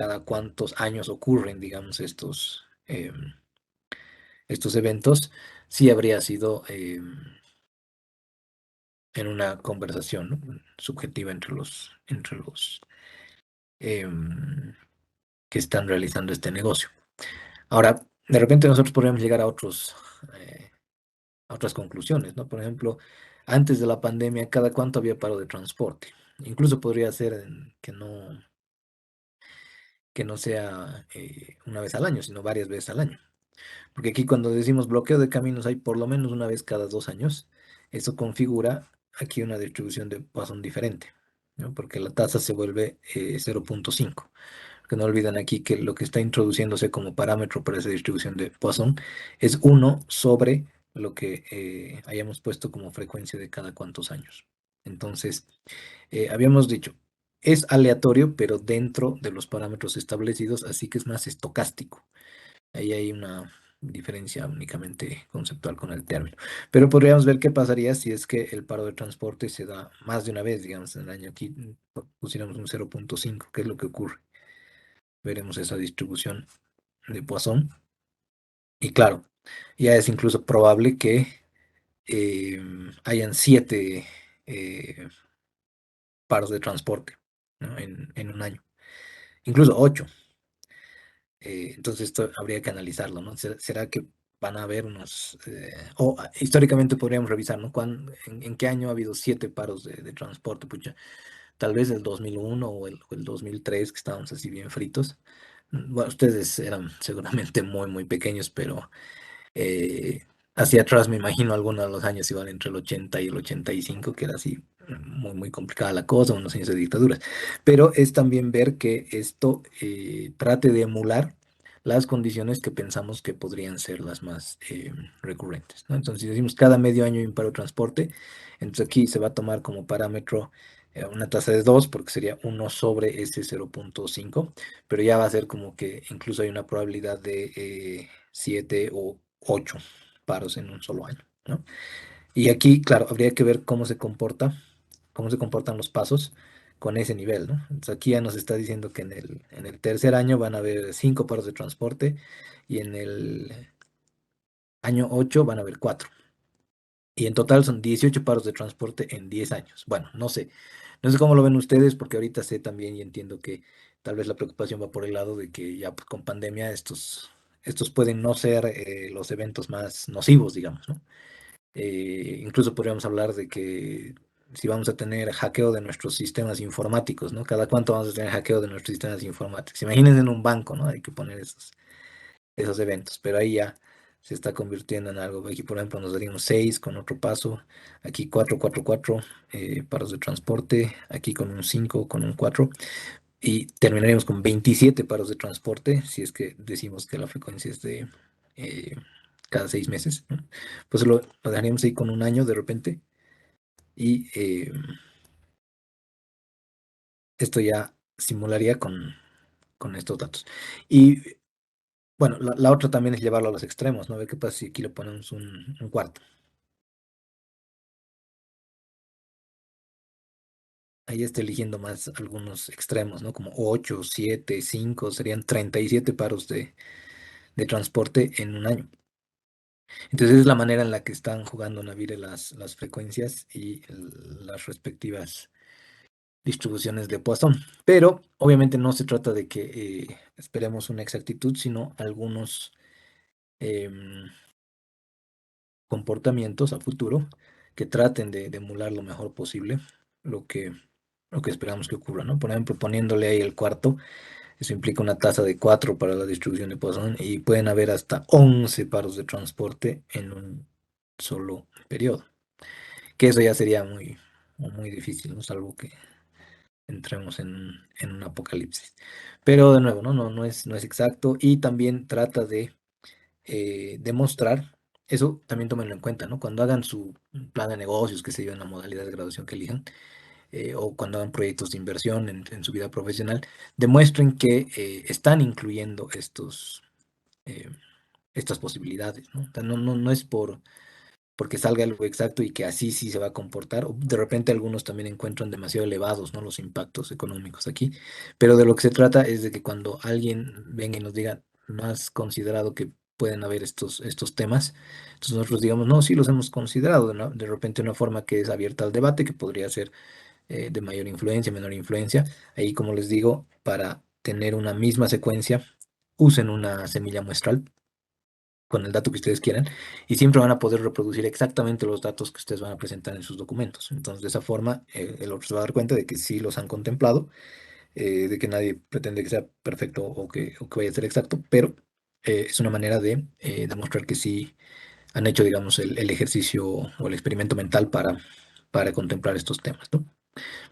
cada cuántos años ocurren, digamos, estos eventos, sí habría sido en una conversación, ¿no? Subjetiva entre los em, que están realizando este negocio. Ahora, de repente nosotros podríamos llegar a otras conclusiones, ¿no? Por ejemplo, antes de la pandemia, ¿cada cuánto había paro de transporte? Incluso podría ser que no sea una vez al año, sino varias veces al año. Porque aquí cuando decimos bloqueo de caminos hay por lo menos una vez cada 2 años. Eso configura aquí una distribución de Poisson diferente, ¿no? Porque la tasa se vuelve 0,5. Que no olviden aquí que lo que está introduciéndose como parámetro para esa distribución de Poisson es 1 sobre lo que hayamos puesto como frecuencia de cada cuantos años. Entonces, habíamos dicho, es aleatorio, pero dentro de los parámetros establecidos, así que es más estocástico. Ahí hay una diferencia únicamente conceptual con el término. Pero podríamos ver qué pasaría si es que el paro de transporte se da más de una vez, digamos, en el año. Aquí pusiéramos un 0,5. ¿Qué es lo que ocurre? Veremos esa distribución de Poisson. Y claro, ya es incluso probable que hayan 7 eh, paros de transporte, ¿no? en un año, incluso 8. Entonces esto habría que analizarlo, ¿no? ¿Será que van a haber históricamente podríamos revisar, ¿no? En qué año ha habido 7 paros de transporte? Pucha, tal vez el 2001 o el 2003, que estábamos así bien fritos. Bueno, ustedes eran seguramente muy, muy pequeños, pero eh, hacia atrás me imagino algunos de los años iban entre el 80 y el 85, que era así muy, muy complicada la cosa, unos años de dictaduras. Pero es también ver que esto trate de emular las condiciones que pensamos que podrían ser las más recurrentes, ¿no? Entonces, si decimos cada medio año hay un paro de transporte, entonces aquí se va a tomar como parámetro una tasa de 2 porque sería 1 sobre ese 0,5, pero ya va a ser como que incluso hay una probabilidad de 7 o 8 paros en un solo año, ¿no? Y aquí, claro, habría que ver cómo se comportan los pasos con ese nivel, ¿no? Entonces aquí ya nos está diciendo que en el tercer año van a haber 5 paros de transporte y en el año 8 van a haber 4. Y en total son 18 paros de transporte en 10 años. Bueno, no sé. No sé cómo lo ven ustedes, porque ahorita sé también y entiendo que tal vez la preocupación va por el lado de que ya pues, con pandemia estos pueden no ser los eventos más nocivos, digamos, ¿no? Incluso podríamos hablar de que si vamos a tener hackeo de nuestros sistemas informáticos, ¿no? Cada cuánto vamos a tener hackeo de nuestros sistemas informáticos. Imagínense en un banco, ¿no? Hay que poner esos eventos, pero ahí ya se está convirtiendo en algo. Aquí, por ejemplo, nos daríamos 6 con otro paso, aquí 4 4 4 paros de transporte, aquí con un 5 con un 4 y terminaríamos con 27 paros de transporte, si es que decimos que la frecuencia es de eh, cada 6 meses, ¿no? Pues lo dejaríamos ahí con un año de repente y esto ya simularía con estos datos. Y bueno, la otra también es llevarlo a los extremos, ¿no? A ver qué pasa si aquí le ponemos un cuarto. Ahí está eligiendo más algunos extremos, ¿no? Como 8 7 5 serían 37 paros de transporte en un año. Entonces es la manera en la que están jugando Navire las frecuencias y las respectivas distribuciones de Poisson. Pero obviamente no se trata de que esperemos una exactitud, sino algunos em, comportamientos a futuro que traten de emular lo mejor posible lo que, lo que esperamos que ocurra, ¿no? Por ejemplo, poniéndole ahí el cuarto, eso implica una tasa de 4 para la distribución de Poisson y pueden haber hasta 11 paros de transporte en un solo periodo, que eso ya sería muy, muy difícil, ¿no? Salvo que entremos en un apocalipsis. Pero de nuevo, no es exacto y también trata de demostrar, eso también tómenlo en cuenta, ¿no? Cuando hagan su plan de negocios, que se en la modalidad de graduación que elijan, o cuando hagan proyectos de inversión en su vida profesional, demuestren que están incluyendo eh, estas posibilidades, ¿no? O sea, no es porque salga algo exacto y que así sí se va a comportar. O de repente algunos también encuentran demasiado elevados, ¿no? Los impactos económicos aquí. Pero de lo que se trata es de que cuando alguien venga y nos diga, no has considerado que pueden haber estos temas, entonces nosotros digamos, no, sí los hemos considerado, ¿no? De repente una forma que es abierta al debate, que podría ser de mayor influencia, menor influencia. Ahí, como les digo, para tener una misma secuencia, usen una semilla muestral con el dato que ustedes quieran y siempre van a poder reproducir exactamente los datos que ustedes van a presentar en sus documentos. Entonces, de esa forma, el otro se va a dar cuenta de que sí los han contemplado, de que nadie pretende que sea perfecto o que vaya a ser exacto, pero es una manera de demostrar que sí han hecho, digamos, el ejercicio o el experimento mental para contemplar estos temas, ¿no?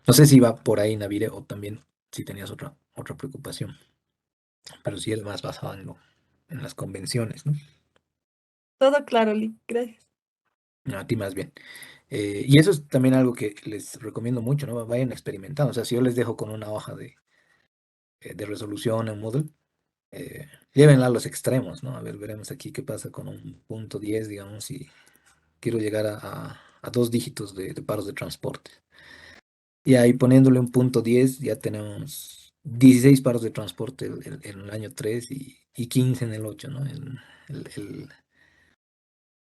No sé si va por ahí, Navire, o también si tenías otra preocupación, pero sí es más basado en las convenciones, ¿no? Todo claro, Lee. Gracias. No, a ti más bien. Y eso es también algo que les recomiendo mucho, ¿no? Vayan experimentando. O sea, si yo les dejo con una hoja de resolución en Moodle, llévenla a los extremos, ¿no? A ver, veremos aquí qué pasa con un punto 10, digamos, si quiero llegar a dos dígitos de paros de transporte. Y ahí poniéndole un punto 10 ya tenemos 16 paros de transporte en el año 3 y 15 en el 8, ¿no?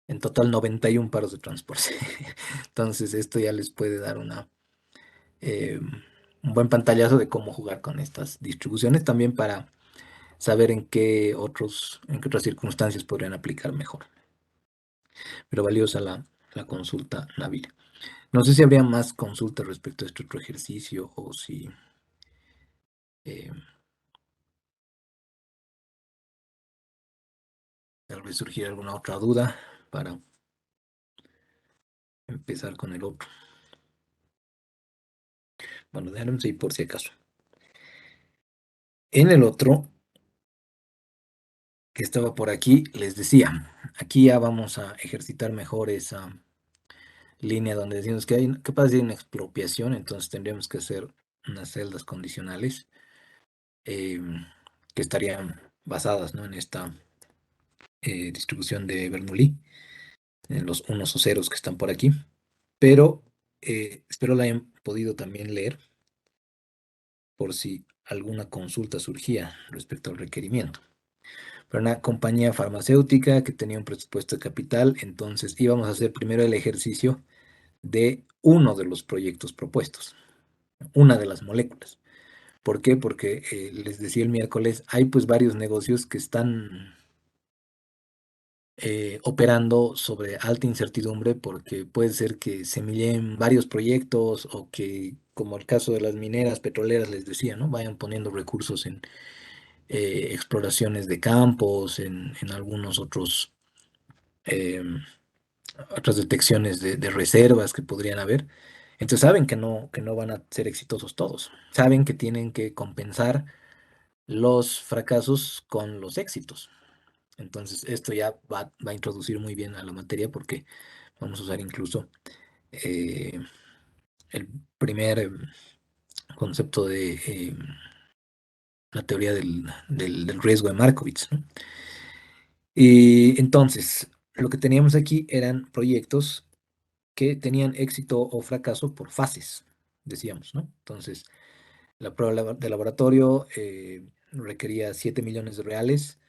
En total 91 paros de transporte. Entonces esto ya les puede dar eh, un buen pantallazo de cómo jugar con estas distribuciones también para saber en qué otras circunstancias podrían aplicar mejor. Pero valiosa la consulta, Nabil. No sé si habría más consultas respecto a este otro ejercicio o si eh, tal vez surgiera alguna otra duda para empezar con el otro. Bueno, déjenme ahí por si acaso. En el otro, que estaba por aquí, les decía, aquí ya vamos a ejercitar mejor esa línea donde decimos que hay, ¿qué pasa si hay una expropiación? Entonces tendríamos que hacer unas celdas condicionales eh, que estarían basadas, ¿no? En esta distribución de Bernoulli, en los unos o ceros que están por aquí, pero espero la hayan podido también leer por si alguna consulta surgía respecto al requerimiento. Para una compañía farmacéutica que tenía un presupuesto de capital, entonces íbamos a hacer primero el ejercicio de uno de los proyectos propuestos, una de las moléculas. ¿Por qué? Porque les decía el miércoles, hay pues varios negocios que están operando sobre alta incertidumbre porque puede ser que se millen varios proyectos o que, como el caso de las mineras petroleras, les decía, ¿no? Vayan poniendo recursos en exploraciones de campos, en algunos em, otras detecciones de reservas que podrían haber. Entonces saben que no van a ser exitosos todos. Saben que tienen que compensar los fracasos con los éxitos. Entonces esto ya va a introducir muy bien a la materia porque vamos a usar incluso eh, el primer concepto de la teoría del riesgo de Markowitz, ¿no? Y entonces, lo que teníamos aquí eran proyectos que tenían éxito o fracaso por fases, decíamos, ¿no? Entonces, la prueba de laboratorio requería 7 millones de reales,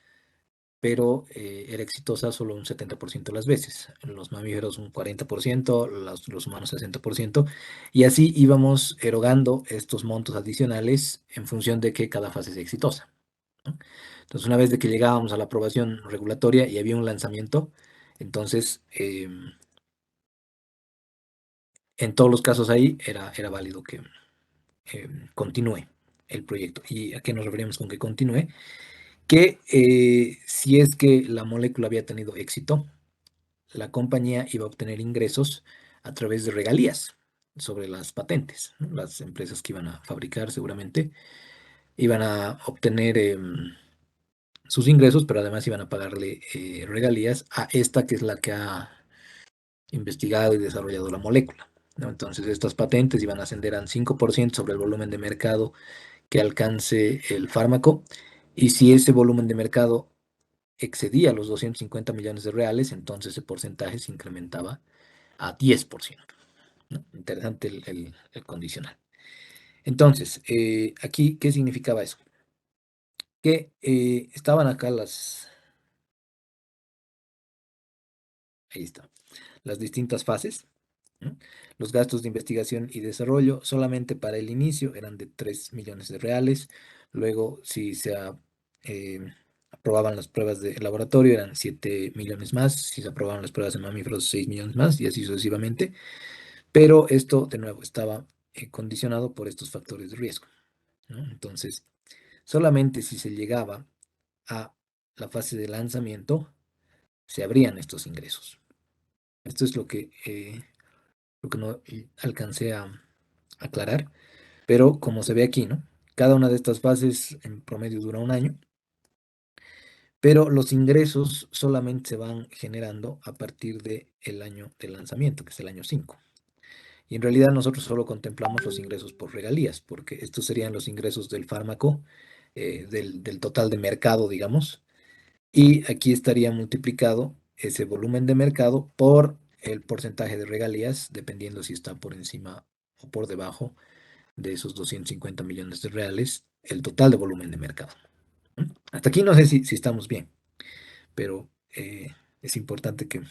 pero era exitosa solo un 70% de las veces. Los mamíferos un 40%, los humanos 60%, y así íbamos erogando estos montos adicionales en función de que cada fase sea exitosa, ¿no? Entonces, una vez de que llegábamos a la aprobación regulatoria y había un lanzamiento, entonces en todos los casos ahí era válido que continúe el proyecto. ¿Y a qué nos referimos con que continúe? Que si es que la molécula había tenido éxito, la compañía iba a obtener ingresos a través de regalías sobre las patentes, ¿no? Las empresas que iban a fabricar seguramente iban a obtener sus ingresos, pero además iban a pagarle regalías a esta que es la que ha investigado y desarrollado la molécula, ¿no? Entonces estas patentes iban a ascender a 5% sobre el volumen de mercado que alcance el fármaco y si ese volumen de mercado excedía los 250 millones de reales, entonces ese porcentaje se incrementaba a 10%, ¿no? Interesante el condicional. Entonces, aquí, ¿qué significaba eso? Que estaban acá ahí está, las distintas fases, ¿no? Los gastos de investigación y desarrollo solamente para el inicio eran de 3 millones de reales. Luego, si eh, aprobaban las pruebas de laboratorio, eran 7 millones más. Si se aprobaban las pruebas de mamíferos, 6 millones más, y así sucesivamente. Pero esto, de nuevo, estaba condicionado por estos factores de riesgo, ¿no? Entonces, solamente si se llegaba a la fase de lanzamiento, se abrían estos ingresos. Esto es lo que no alcancé a aclarar, pero como se ve aquí, ¿no? Cada una de estas fases en promedio dura un año, pero los ingresos solamente se van generando a partir del año de lanzamiento, que es el año 5. Y en realidad nosotros solo contemplamos los ingresos por regalías, porque estos serían los ingresos del fármaco, del total de mercado, digamos, y aquí estaría multiplicado ese volumen de mercado por el porcentaje de regalías, dependiendo si está por encima o por debajo de esos 250 millones de reales, el total de volumen de mercado. ¿No? Hasta aquí no sé si estamos bien, pero es importante que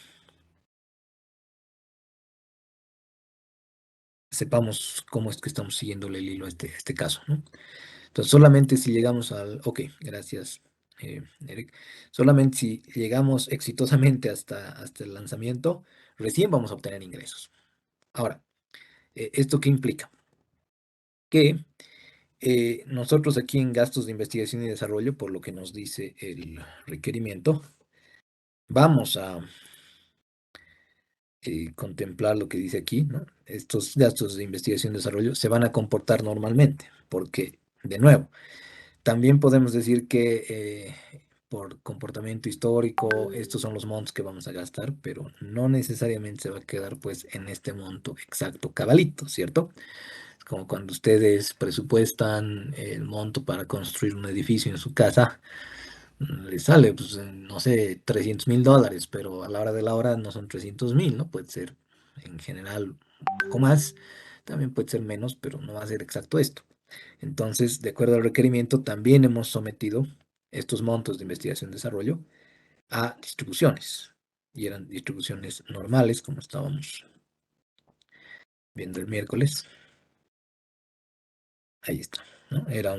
sepamos cómo es que estamos siguiéndole el hilo a este caso, ¿no? Entonces, solamente si llegamos al... Ok, gracias, Eric. Solamente si llegamos exitosamente hasta el lanzamiento, recién vamos a obtener ingresos. Ahora, ¿esto qué implica? Que nosotros aquí en gastos de investigación y desarrollo, por lo que nos dice el requerimiento, vamos a contemplar lo que dice aquí, ¿no? Estos gastos de investigación y desarrollo se van a comportar normalmente, porque, de nuevo, también podemos decir que por comportamiento histórico, estos son los montos que vamos a gastar, pero no necesariamente se va a quedar pues en este monto exacto, cabalito, ¿cierto? Es como cuando ustedes presupuestan el monto para construir un edificio en su casa, les sale, pues, no sé, $300,000, pero a la hora de la hora no son 300,000, ¿no? Puede ser en general un poco más, también puede ser menos, pero no va a ser exacto esto. Entonces, de acuerdo al requerimiento, también hemos sometido estos montos de investigación y desarrollo a distribuciones. Y eran distribuciones normales, como estábamos viendo el miércoles. Ahí está, ¿no? Era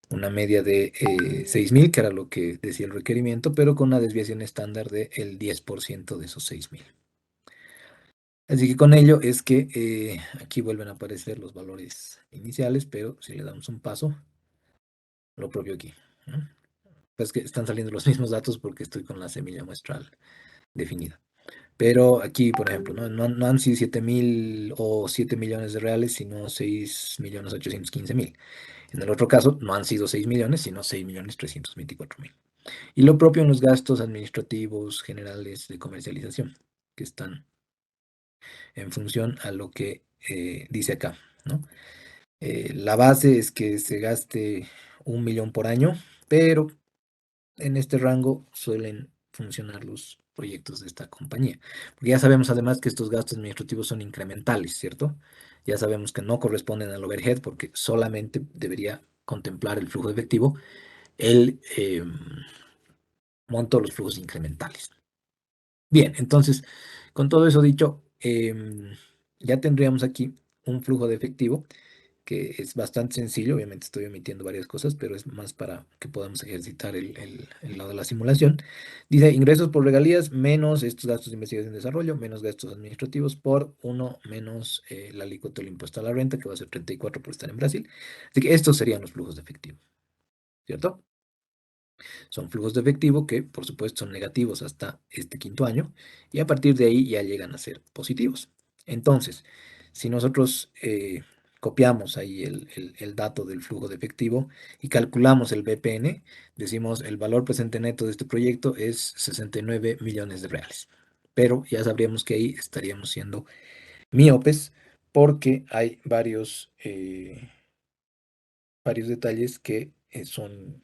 una media de 6,000, que era lo que decía el requerimiento, pero con una desviación estándar del 10% de esos 6,000. Así que con ello es que aquí vuelven a aparecer los valores iniciales, pero si le damos un paso, lo propio aquí, ¿no? Pues que están saliendo los mismos datos porque estoy con la semilla muestral definida. Pero aquí, por ejemplo, no han sido 7,000 o 7 millones de reales, sino 6,815,000. En el otro caso, no han sido 6 millones, sino 6,324,000. Y lo propio en los gastos administrativos generales de comercialización, que están en función a lo que dice acá, ¿no? La base es que se gaste 1 millón por año, pero en este rango suelen funcionar los proyectos de esta compañía. Porque ya sabemos además que estos gastos administrativos son incrementales, ¿cierto? Ya sabemos que no corresponden al overhead porque solamente debería contemplar el flujo de efectivo, el monto de los flujos incrementales. Bien, entonces, con todo eso dicho, ya tendríamos aquí un flujo de efectivo que es bastante sencillo. Obviamente estoy omitiendo varias cosas, pero es más para que podamos ejercitar el lado de la simulación. Dice ingresos por regalías menos estos gastos de investigación y desarrollo, menos gastos administrativos por uno menos la alícuota del impuesto a la renta, que va a ser 34 por estar en Brasil. Así que estos serían los flujos de efectivo, ¿cierto? Son flujos de efectivo que, por supuesto, son negativos hasta este quinto año y a partir de ahí ya llegan a ser positivos. Entonces, si nosotros copiamos ahí el dato del flujo de efectivo y calculamos el BPN, decimos el valor presente neto de este proyecto es 69 millones de reales. Pero ya sabríamos que ahí estaríamos siendo miopes porque hay varios detalles que son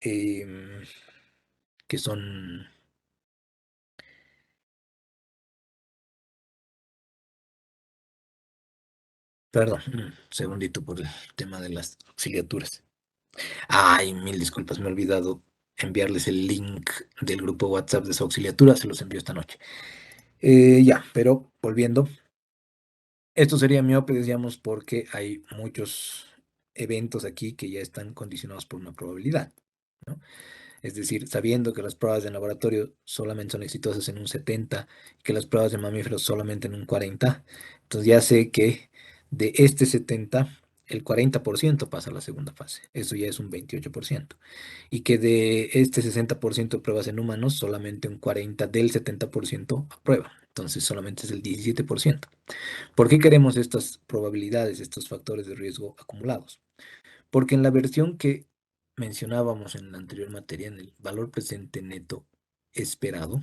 em, que son, perdón, un segundito por el tema de las auxiliaturas. Ay, mil disculpas, me he olvidado enviarles el link del grupo WhatsApp de su auxiliatura, se los envío esta noche. Ya, pero volviendo, esto sería miope, decíamos, porque hay muchos eventos aquí que ya están condicionados por una probabilidad, ¿no? Es decir, sabiendo que las pruebas de laboratorio solamente son exitosas en un 70, que las pruebas de mamíferos solamente en un 40, entonces ya sé que de este 70, el 40% pasa a la segunda fase. Eso ya es un 28%. Y que de este 60% de pruebas en humanos, solamente un 40 del 70% aprueba. Entonces solamente es el 17%. ¿Por qué queremos estas probabilidades, estos factores de riesgo acumulados? Porque en la versión que mencionábamos en la anterior materia, en el valor presente neto esperado,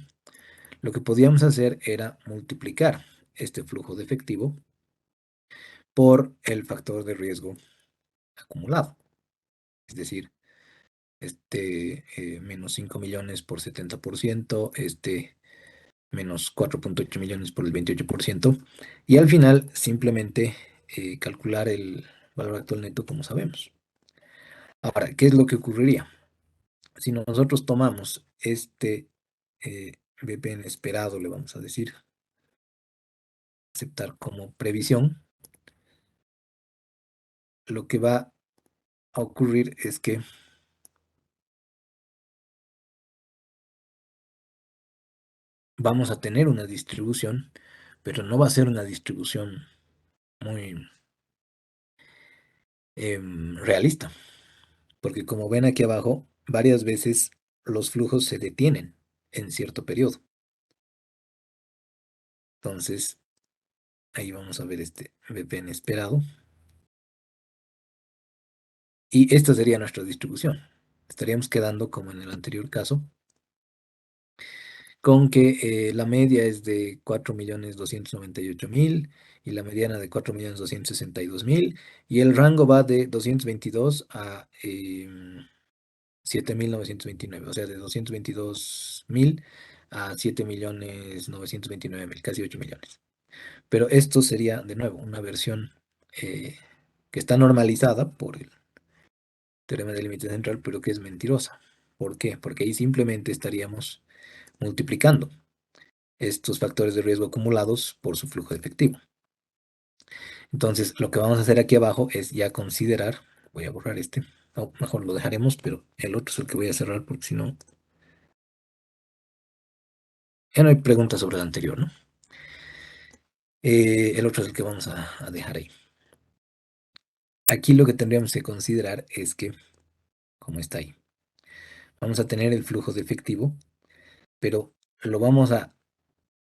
lo que podíamos hacer era multiplicar este flujo de efectivo por el factor de riesgo acumulado. Es decir, menos 5 millones por 70%, menos 4,8 millones por el 28%, y al final simplemente calcular el valor actual neto como sabemos. Ahora, ¿qué es lo que ocurriría? Si nosotros tomamos VPN esperado, le vamos a decir, aceptar como previsión, lo que va a ocurrir es que vamos a tener una distribución, pero no va a ser una distribución muy realista, porque como ven aquí abajo, varias veces los flujos se detienen en cierto periodo. Entonces, ahí vamos a ver este VPN esperado. Y esta sería nuestra distribución. Estaríamos quedando como en el anterior caso, con que la media es de 4.298.000 y la mediana de 4.262.000 y el rango va de 222 a 7.929, o sea, de 222.000 a 7.929.000, casi 8 millones. Pero esto sería, de nuevo, una versión eh, que está normalizada por el teorema del límite central, pero que es mentirosa. ¿Por qué? Porque ahí simplemente estaríamos multiplicando estos factores de riesgo acumulados por su flujo de efectivo. Entonces, lo que vamos a hacer aquí abajo es ya considerar, voy a borrar este, o mejor lo dejaremos, pero el otro es el que voy a cerrar porque si no, ya no hay preguntas sobre el anterior, ¿no? El otro es el que vamos a dejar ahí. Aquí lo que tendríamos que considerar es que, como está ahí, vamos a tener el flujo de efectivo, pero lo vamos a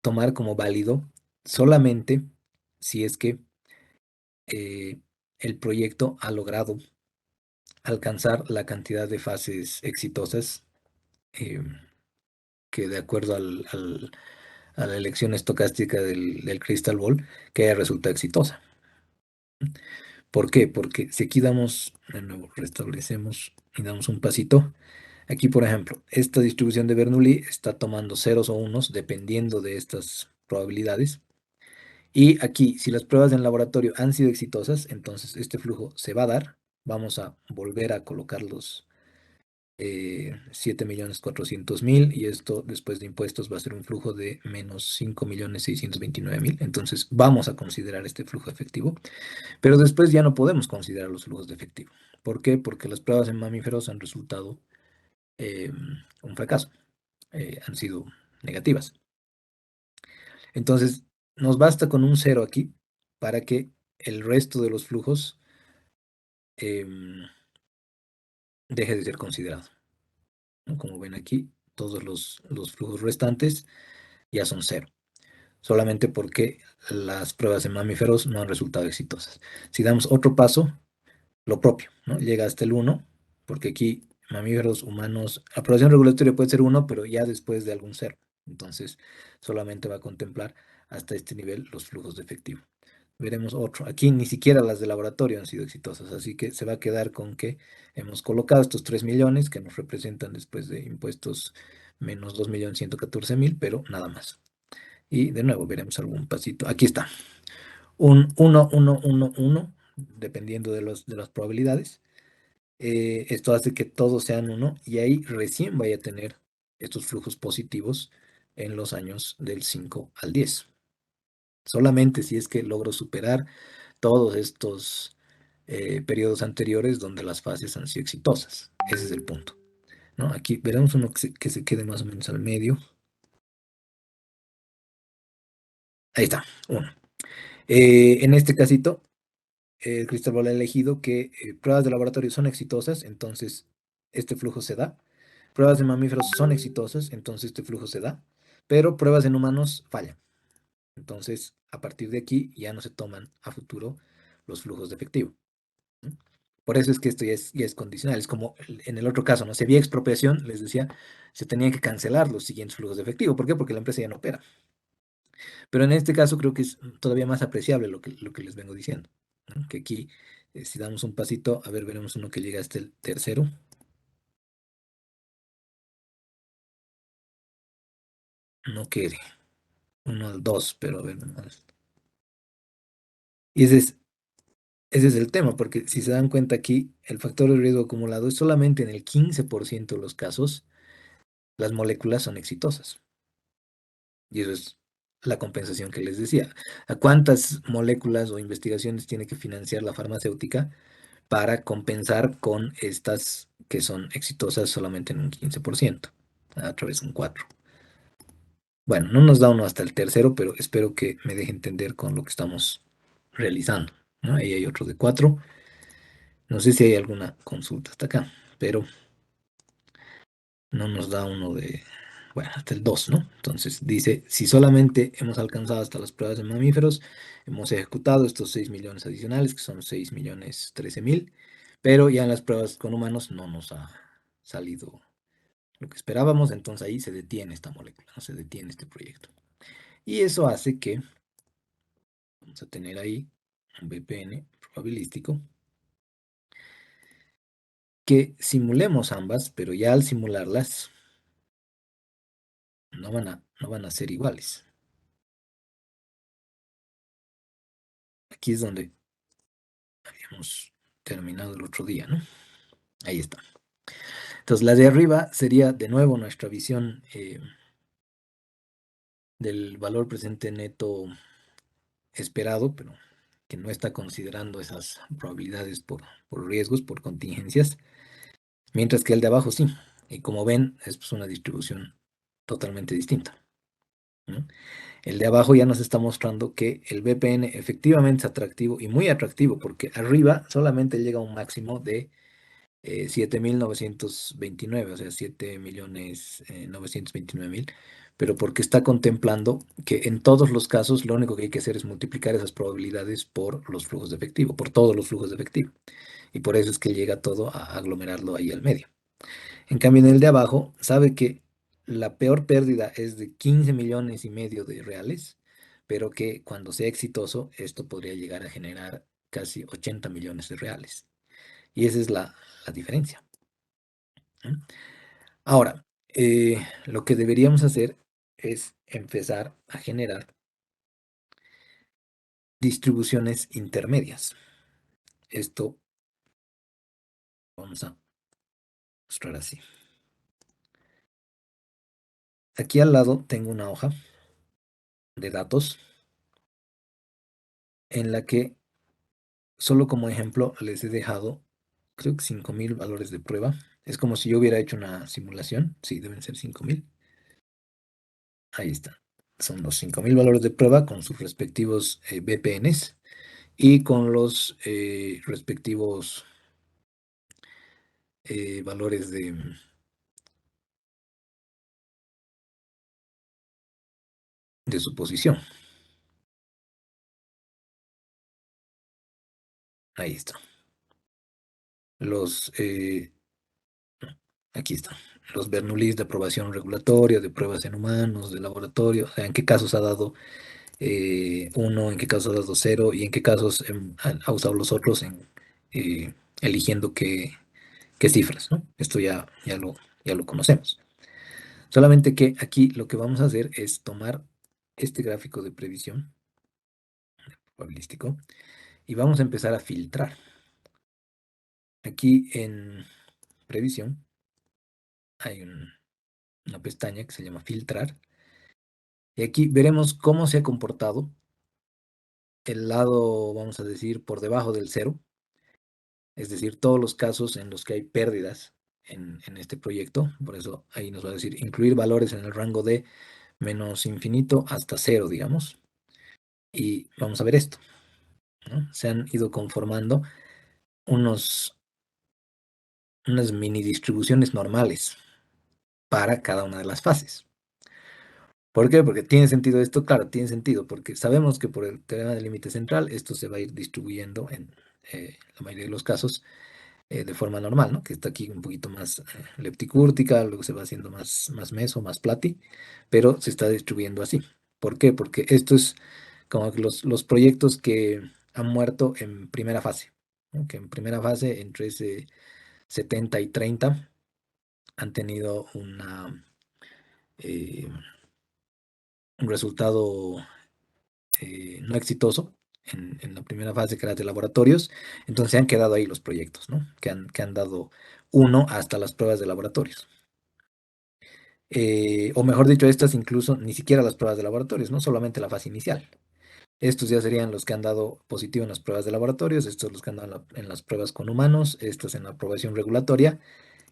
tomar como válido solamente si es que el proyecto ha logrado alcanzar la cantidad de fases exitosas eh, que de acuerdo a la elección estocástica del Crystal Ball, que haya resultado exitosa. ¿Por qué? Porque si aquí damos, de nuevo, restablecemos y damos un pasito, aquí por ejemplo, esta distribución de Bernoulli está tomando ceros o unos dependiendo de estas probabilidades. Y aquí, si las pruebas en laboratorio han sido exitosas, entonces este flujo se va a dar. Vamos a volver a colocar los 7.400.000 y esto después de impuestos va a ser un flujo de menos 5.629.000. Entonces vamos a considerar este flujo efectivo, pero después ya no podemos considerar los flujos de efectivo. ¿Por qué? Porque las pruebas en mamíferos han resultado eh, un fracaso, han sido negativas. Entonces nos basta con un cero aquí para que el resto de los flujos em, deje de ser considerado, ¿no? Como ven aquí, todos los flujos restantes ya son cero, solamente porque las pruebas en mamíferos no han resultado exitosas. Si damos otro paso, lo propio, ¿no? Llega hasta el uno, porque aquí mamíferos, humanos, aprobación regulatoria puede ser uno, pero ya después de algún cero. Entonces, solamente va a contemplar hasta este nivel los flujos de efectivo. veremos otro. Aquí ni siquiera las de laboratorio han sido exitosas, así que se va a quedar con que hemos colocado estos 3 millones que nos representan después de impuestos menos 2.114.000, pero nada más. Y de nuevo veremos algún pasito. Aquí está. Un 1, 1, 1, 1, dependiendo de las probabilidades. Esto hace que todos sean uno y ahí recién vaya a tener estos flujos positivos en los años del 5 al 10. Solamente si es que logro superar todos estos periodos anteriores donde las fases han sido exitosas. Ese es el punto, ¿no? Aquí veremos uno que se quede más o menos al medio. Ahí está, uno. En este casito, Cristóbal ha elegido que pruebas de laboratorio son exitosas, entonces este flujo se da. Pruebas de mamíferos son exitosas, entonces este flujo se da. Pero pruebas en humanos fallan. Entonces, a partir de aquí ya no se toman a futuro los flujos de efectivo, ¿no? Por eso es que esto ya es condicional. Es como en el otro caso, ¿no? Si había expropiación, les decía, se tenían que cancelar los siguientes flujos de efectivo. ¿Por qué? Porque la empresa ya no opera. Pero en este caso creo que es todavía más apreciable lo que les vengo diciendo, ¿no? Que aquí, si damos un pasito, a ver, veremos uno que llega hasta el tercero. No quiere. Uno al dos, pero a ver. Y ese es el tema, porque si se dan cuenta aquí, el factor de riesgo acumulado es solamente en el 15% de los casos, las moléculas son exitosas. Y eso es la compensación que les decía. ¿A cuántas moléculas o investigaciones tiene que financiar la farmacéutica para compensar con estas que son exitosas solamente en un 15%? A través de un 4. Bueno, no nos da uno hasta el tercero, pero espero que me deje entender con lo que estamos realizando, ¿no? Ahí hay otro de 4. No sé si hay alguna consulta hasta acá, pero no nos da uno de, bueno, hasta el 2, ¿no? Entonces dice, si solamente hemos alcanzado hasta las pruebas de mamíferos, hemos ejecutado estos 6 millones adicionales, que son 6.013.000, pero ya en las pruebas con humanos no nos ha salido lo que esperábamos, entonces ahí se detiene esta molécula, no se detiene este proyecto. Y eso hace que vamos a tener ahí un VPN probabilístico que simulemos ambas, pero ya al simularlas no van a ser iguales. Aquí es donde habíamos terminado el otro día, ¿no? Ahí está. Entonces, la de arriba sería de nuevo nuestra visión del valor presente neto esperado, pero que no está considerando esas probabilidades por riesgos, por contingencias, mientras que el de abajo sí. Y como ven, es pues, una distribución totalmente distinta, ¿no? El de abajo ya nos está mostrando que el VPN efectivamente es atractivo y muy atractivo, porque arriba solamente llega a un máximo de 7.929, o sea, 7.929.000, pero porque está contemplando que en todos los casos lo único que hay que hacer es multiplicar esas probabilidades por los flujos de efectivo, por todos los flujos de efectivo. Y por eso es que llega todo a aglomerarlo ahí al medio. En cambio, en el de abajo, sabe que la peor pérdida es de 15,5 millones de reales, pero que cuando sea exitoso, esto podría llegar a generar casi 80 millones de reales. Y esa es la diferencia, ¿no? Ahora, lo que deberíamos hacer es empezar a generar distribuciones intermedias. Esto vamos a mostrar así. Aquí al lado tengo una hoja de datos en la que solo como ejemplo les he dejado, creo que 5.000 valores de prueba. Es como si yo hubiera hecho una simulación. Sí, deben ser 5.000. Ahí está. Son los 5.000 valores de prueba con sus respectivos VPNs y con los respectivos valores de suposición. Ahí está. Los, aquí está. Los Bernoullis de aprobación regulatoria, de pruebas en humanos, de laboratorio, o sea, en qué casos ha dado uno, en qué casos has dado cero y en qué casos ha usado los otros en eligiendo qué cifras, ¿no? Esto ya lo conocemos. Solamente que aquí lo que vamos a hacer es tomar este gráfico de previsión probabilístico y vamos a empezar a filtrar. Aquí en previsión hay una pestaña que se llama filtrar y aquí veremos cómo se ha comportado el lado, vamos a decir, por debajo del cero, es decir, todos los casos en los que hay pérdidas en este proyecto. Por eso ahí nos va a decir incluir valores en el rango de menos infinito hasta cero, digamos. Y vamos a ver esto, ¿no? Se han ido conformando unos, unas mini distribuciones normales para cada una de las fases. ¿Por qué? Porque tiene sentido esto, claro, tiene sentido, porque sabemos que por el teorema del límite central esto se va a ir distribuyendo en la mayoría de los casos de forma normal, ¿no? Que está aquí un poquito más lepticúrtica, luego se va haciendo más meso, más plati, pero se está distribuyendo así. ¿Por qué? Porque esto es como que los proyectos que han muerto en primera fase, ¿no? Que en primera fase, entre ese 70 y 30, han tenido eh, un resultado no exitoso en la primera fase que era de laboratorios, entonces se han quedado ahí los proyectos, ¿no? Que han dado uno hasta las pruebas de laboratorios. O mejor dicho, estas incluso ni siquiera las pruebas de laboratorios, no solamente la fase inicial. Estos ya serían los que han dado positivo en las pruebas de laboratorios, estos los que han dado en las pruebas con humanos, estos en la aprobación regulatoria.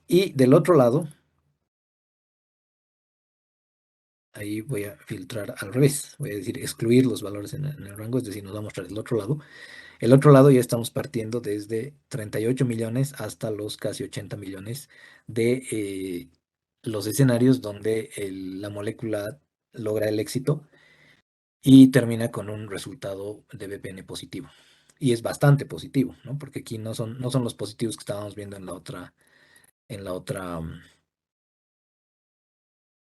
Y del otro lado, ahí voy a filtrar al revés, voy a decir excluir los valores en el rango, es decir, nos va a mostrar el otro lado. El otro lado ya estamos partiendo desde 38 millones hasta los casi 80 millones de los escenarios donde la molécula logra el éxito y termina con un resultado de BPN positivo. Y es bastante positivo, ¿no? Porque aquí no son los positivos que estábamos viendo en la otra,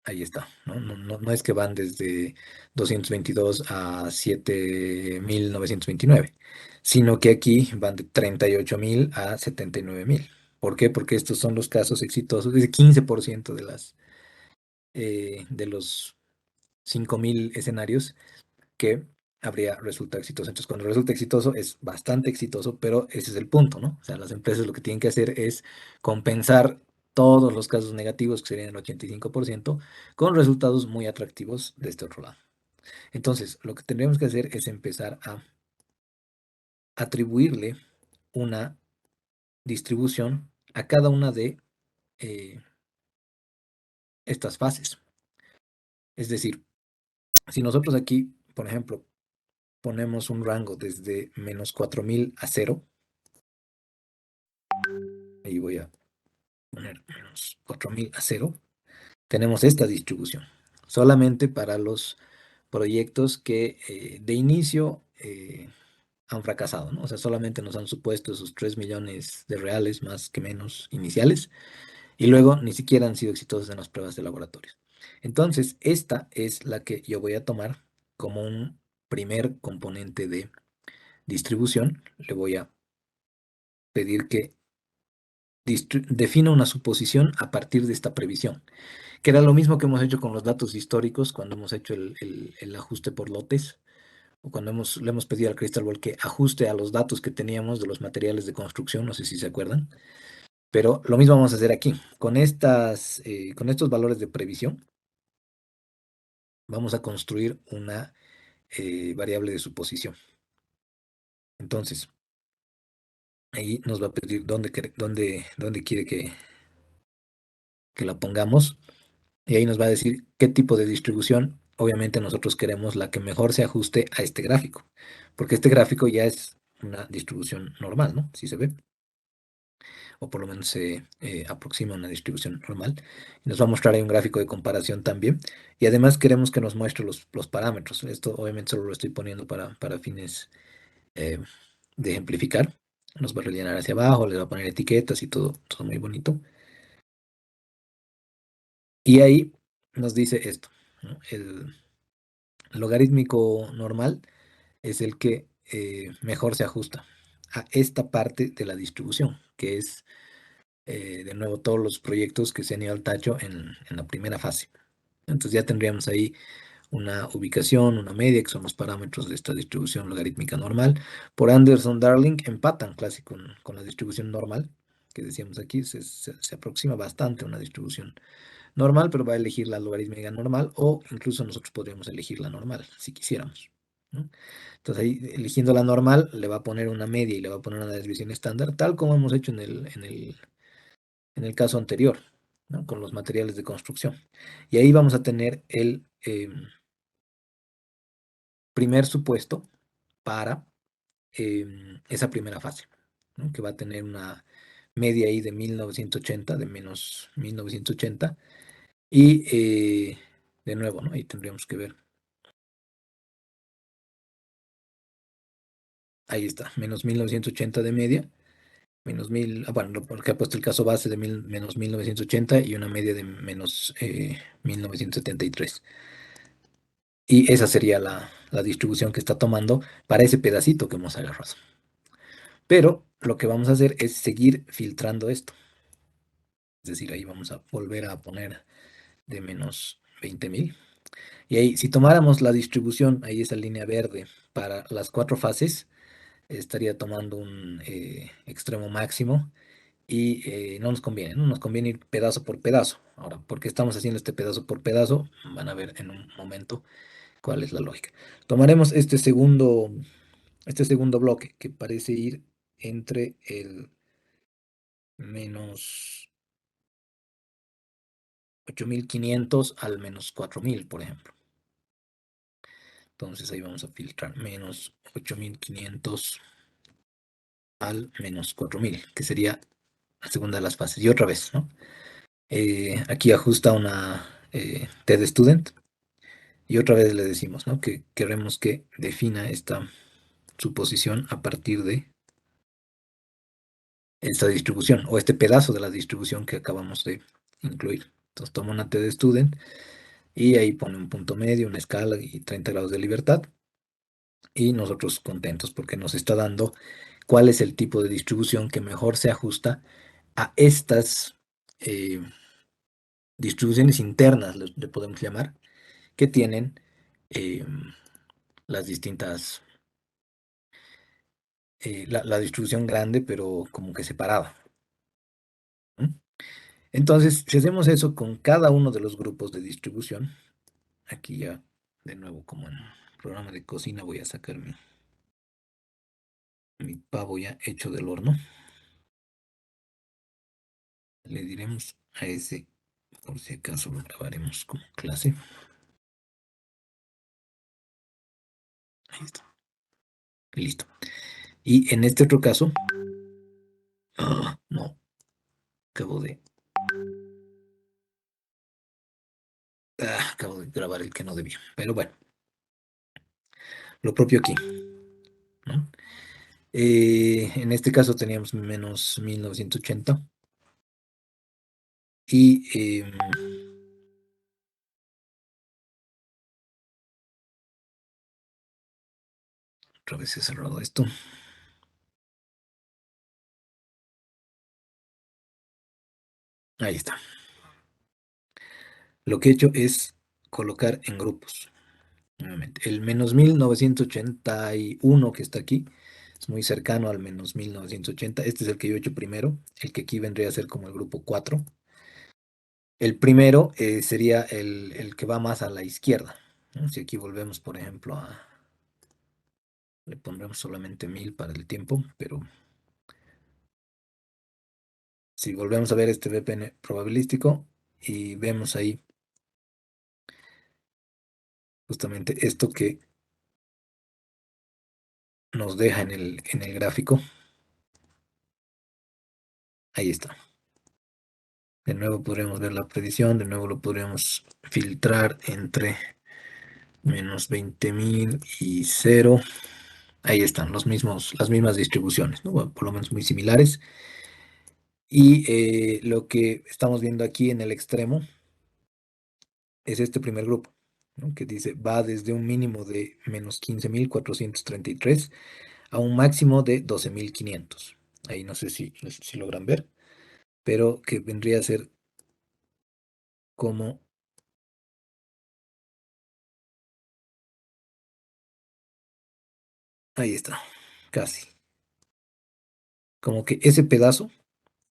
ahí está, ¿no? No es que van desde 222 a 7.929, sino que aquí van de 38.000 a 79.000. ¿Por qué? Porque estos son los casos exitosos, es 15% de los 5.000 escenarios que habría resultado exitoso. Entonces, cuando resulta exitoso, es bastante exitoso, pero ese es el punto, ¿no? O sea, las empresas lo que tienen que hacer es compensar todos los casos negativos, que serían el 85%, con resultados muy atractivos de este otro lado. Entonces, lo que tendríamos que hacer es empezar a atribuirle una distribución a cada una de eh, estas fases. Es decir, si nosotros aquí, por ejemplo, ponemos un rango desde menos 4.000 a cero, ahí voy a poner menos 4.000 a cero, tenemos esta distribución. Solamente para los proyectos que de inicio han fracasado, ¿no? O sea, solamente nos han supuesto esos 3 millones de reales más que menos iniciales y luego ni siquiera han sido exitosos en las pruebas de laboratorio. Entonces, esta es la que yo voy a tomar como un primer componente de distribución. Le voy a pedir que defina una suposición a partir de esta previsión, que era lo mismo que hemos hecho con los datos históricos cuando hemos hecho el ajuste por lotes, o cuando le hemos pedido al Crystal Ball que ajuste a los datos que teníamos de los materiales de construcción, no sé si se acuerdan, pero lo mismo vamos a hacer aquí. Con estos valores de previsión, vamos a construir una variable de suposición. Entonces, ahí nos va a pedir dónde quiere que la pongamos. Y ahí nos va a decir qué tipo de distribución. Obviamente nosotros queremos la que mejor se ajuste a este gráfico, porque este gráfico ya es una distribución normal, ¿no? Si se ve, o por lo menos se aproxima a una distribución normal. Y nos va a mostrar ahí un gráfico de comparación también. Y además queremos que nos muestre los parámetros. Esto obviamente solo lo estoy poniendo para fines eh, de ejemplificar. Nos va a rellenar hacia abajo, le va a poner etiquetas y todo muy bonito. Y ahí nos dice esto, ¿no? Logarítmico normal es el que mejor se ajusta a esta parte de la distribución, que es de nuevo todos los proyectos que se han ido al tacho en la primera fase. Entonces ya tendríamos ahí una ubicación, una media, que son los parámetros de esta distribución logarítmica normal. Por Anderson-Darling empatan casi con la distribución normal, que decíamos aquí, se aproxima bastante a una distribución normal, pero va a elegir la logarítmica normal o incluso nosotros podríamos elegir la normal si quisiéramos, ¿no? Entonces ahí eligiendo la normal le va a poner una media y le va a poner una desviación estándar, tal como hemos hecho en el caso anterior, ¿no? Con los materiales de construcción. Y ahí vamos a tener el primer supuesto para esa primera fase, ¿no? Que va a tener una media ahí de 1980, de menos 1980. Y de nuevo, ¿no? Ahí tendríamos que ver. Ahí está, menos 1980 de media, menos 1000, bueno, porque ha puesto el caso base de menos 1980 y una media de menos 1973. Y esa sería la distribución que está tomando para ese pedacito que hemos agarrado. Pero lo que vamos a hacer es seguir filtrando esto. Es decir, ahí vamos a volver a poner de menos 20.000. Y ahí, si tomáramos la distribución, ahí esa línea verde, para las cuatro fases, estaría tomando un extremo máximo y no nos conviene, ¿no? Nos conviene ir pedazo por pedazo. Ahora, ¿por qué estamos haciendo este pedazo por pedazo? Van a ver en un momento cuál es la lógica. Tomaremos este segundo bloque que parece ir entre el menos 8.500 al menos 4.000, por ejemplo. Entonces ahí vamos a filtrar menos 8.500 al menos 4.000, que sería la segunda de las fases. Y otra vez, ¿no? Aquí ajusta una TED Student y otra vez le decimos, ¿no? Que queremos que defina esta suposición a partir de esta distribución o este pedazo de la distribución que acabamos de incluir. Entonces toma una TED Student y ahí pone un punto medio, una escala y 30 grados de libertad. Y nosotros contentos porque nos está dando cuál es el tipo de distribución que mejor se ajusta a estas eh, distribuciones internas, le podemos llamar, que tienen eh, las distintas, la distribución grande, pero como que separada. ¿M? Entonces, si hacemos eso con cada uno de los grupos de distribución, aquí ya de nuevo como en programa de cocina voy a sacar mi pavo ya hecho del horno. Le diremos a ese, por si acaso lo grabaremos como clase. Ahí está. Listo. Y en este otro caso, no, acabo de grabar el que no debía. Pero bueno, lo propio aquí, ¿no? En este caso teníamos menos 1980 y otra vez he cerrado esto. Ahí está. Lo que he hecho es colocar en grupos. Nuevamente, el menos 1981 que está aquí es muy cercano al menos 1980. Este es el que yo he hecho primero, el que aquí vendría a ser como el grupo 4. El primero sería el que va más a la izquierda, ¿no? Si aquí volvemos, por ejemplo, le pondremos solamente 1000 para el tiempo, pero si volvemos a ver este VPN probabilístico y vemos ahí justamente esto que nos deja en el gráfico, ahí está. De nuevo podremos ver la predicción, de nuevo lo podríamos filtrar entre menos 20.000 y 0. Ahí están las mismas distribuciones, ¿no? Bueno, por lo menos muy similares. Y lo que estamos viendo aquí en el extremo es este primer grupo. ¿no? Que dice, va desde un mínimo de menos 15.433 a un máximo de 12.500. Ahí no sé si logran ver, pero que vendría a ser como, ahí está, casi. Como que ese pedazo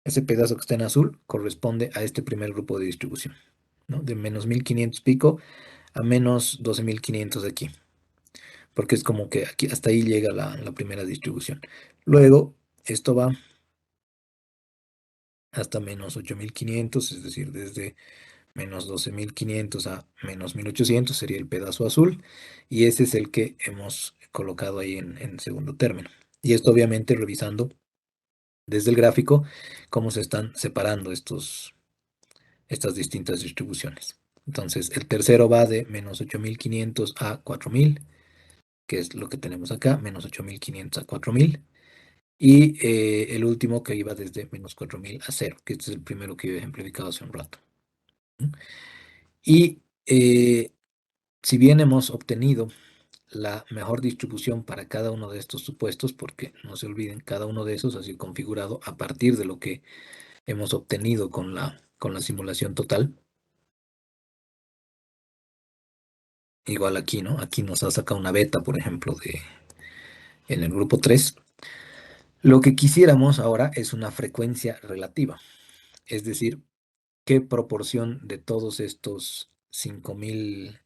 que está en azul, corresponde a este primer grupo de distribución, ¿no? De menos 1.500 pico a menos 12.500 aquí, porque es como que aquí hasta ahí llega la primera distribución. Luego, esto va hasta menos 8.500, es decir, desde menos 12.500 a menos 1.800 sería el pedazo azul, y ese es el que hemos colocado ahí en segundo término. Y esto obviamente revisando desde el gráfico cómo se están separando estas distintas distribuciones. Entonces, el tercero va de menos 8.500 a 4.000, que es lo que tenemos acá, menos 8.500 a 4.000. Y el último que iba desde menos 4.000 a cero, que este es el primero que he ejemplificado hace un rato. Y si bien hemos obtenido la mejor distribución para cada uno de estos supuestos, porque no se olviden, cada uno de esos ha sido configurado a partir de lo que hemos obtenido con la simulación total. Igual aquí, ¿no? Aquí nos ha sacado una beta, por ejemplo, en el grupo 3. Lo que quisiéramos ahora es una frecuencia relativa, es decir, qué proporción de todos estos 5.000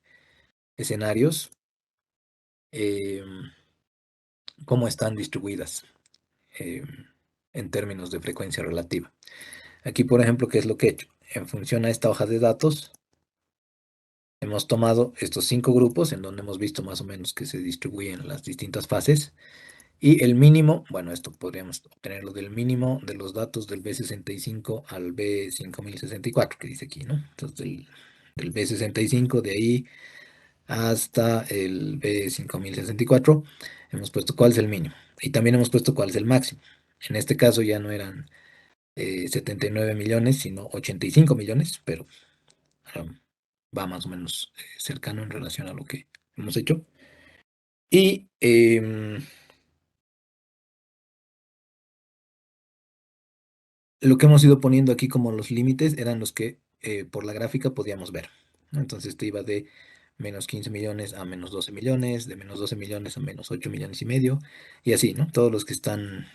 escenarios, em, cómo están distribuidas em, en términos de frecuencia relativa. Aquí, por ejemplo, ¿qué es lo que he hecho? En función a esta hoja de datos, hemos tomado estos 5 grupos en donde hemos visto más o menos que se distribuyen las distintas fases. Y el mínimo, bueno, esto podríamos obtenerlo del mínimo de los datos del B65 al B5064, que dice aquí, ¿no? Entonces, del B65, de ahí hasta el B5064, hemos puesto cuál es el mínimo. Y también hemos puesto cuál es el máximo. En este caso ya no eran 79 millones, sino 85 millones, pero va más o menos cercano en relación a lo que hemos hecho. Y lo que hemos ido poniendo aquí como los límites eran los que por la gráfica podíamos ver, ¿no? Entonces esto iba de menos 15 millones a menos 12 millones, de menos 12 millones a menos 8 millones y medio, y así, ¿no? Todos los que están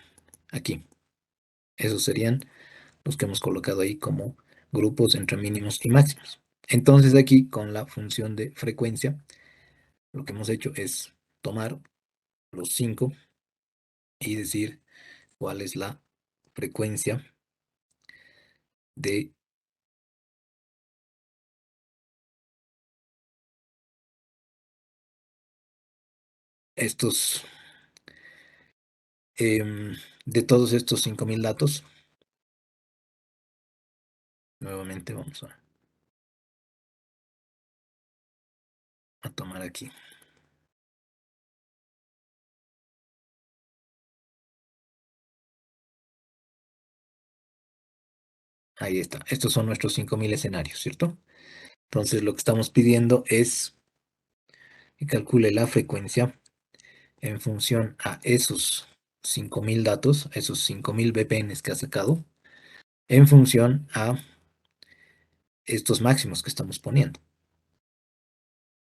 aquí. Esos serían los que hemos colocado ahí como grupos entre mínimos y máximos. Entonces aquí con la función de frecuencia, lo que hemos hecho es tomar los 5 y decir cuál es la frecuencia de estos, em, de todos estos 5.000 datos. Nuevamente vamos a tomar aquí. Ahí está. Estos son nuestros 5.000 escenarios, ¿cierto? Entonces lo que estamos pidiendo es que calcule la frecuencia en función a esos 5.000 datos, esos 5.000 VPNs que ha sacado, en función a estos máximos que estamos poniendo,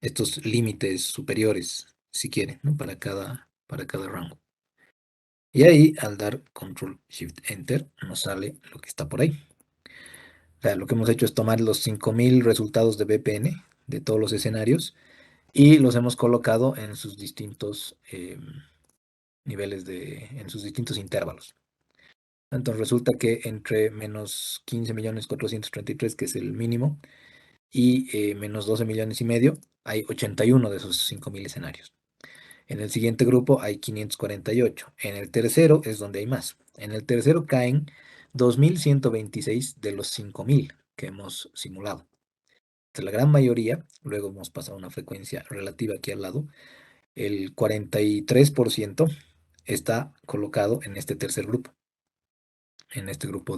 estos límites superiores, si quieren, ¿no? Para cada rango. Y ahí, al dar Control Shift Enter, nos sale lo que está por ahí. O sea, lo que hemos hecho es tomar los 5.000 resultados de VPN de todos los escenarios y los hemos colocado en sus distintos niveles en sus distintos intervalos. Entonces resulta que entre menos 15.433.000, que es el mínimo, y menos 12 millones y medio, hay 81 de esos 5.000 escenarios. En el siguiente grupo hay 548. En el tercero es donde hay más. En el tercero caen 2.126 de los 5.000 que hemos simulado. La gran mayoría, luego hemos pasado a una frecuencia relativa aquí al lado, el 43% está colocado en este tercer grupo, en este grupo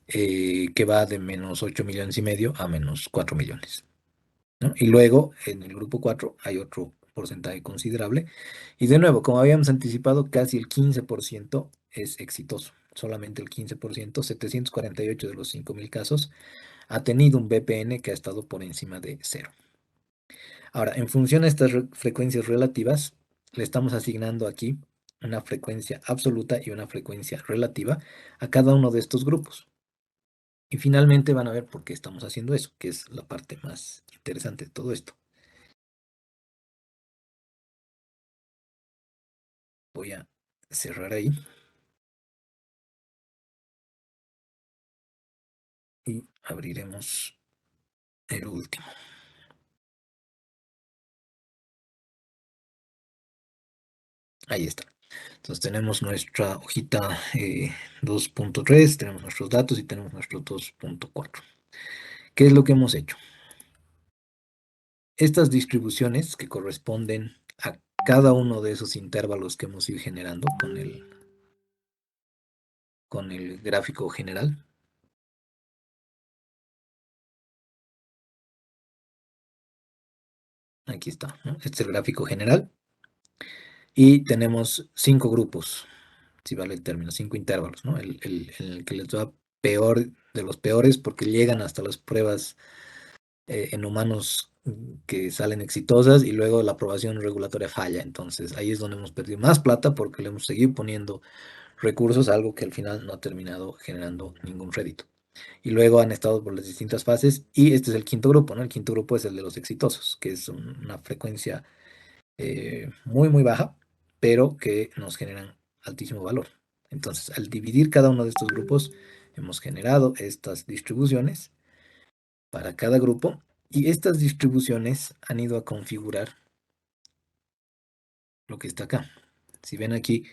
que va de menos 8 millones y medio a menos 4 millones. ¿no? Y luego en el grupo 4 hay otro porcentaje considerable. Y de nuevo, como habíamos anticipado, casi el 15% es exitoso. Solamente el 15%, 748 de los 5.000 casos, ha tenido un VPN que ha estado por encima de cero. Ahora, en función a estas frecuencias relativas, le estamos asignando aquí una frecuencia absoluta y una frecuencia relativa a cada uno de estos grupos. Y finalmente van a ver por qué estamos haciendo eso, que es la parte más interesante de todo esto. Voy a cerrar ahí y abriremos el último. Ahí está. Entonces tenemos nuestra hojita 2.3, tenemos nuestros datos y tenemos nuestro 2.4. ¿Qué es lo que hemos hecho? Estas distribuciones que corresponden a cada uno de esos intervalos que hemos ido generando con el gráfico general. Aquí está, ¿no? Este es el gráfico general. Y tenemos 5 grupos, si vale el término, 5 intervalos, ¿no? El que les va peor de los peores porque llegan hasta las pruebas en humanos que salen exitosas y luego la aprobación regulatoria falla. Entonces ahí es donde hemos perdido más plata porque le hemos seguido poniendo recursos a algo que al final no ha terminado generando ningún rédito. Y luego han estado por las distintas fases y este es el quinto grupo, ¿no? El quinto grupo es el de los exitosos, que es una frecuencia muy, muy baja, pero que nos generan altísimo valor. Entonces, al dividir cada uno de estos grupos, hemos generado estas distribuciones para cada grupo y estas distribuciones han ido a configurar lo que está acá. Si ven aquí,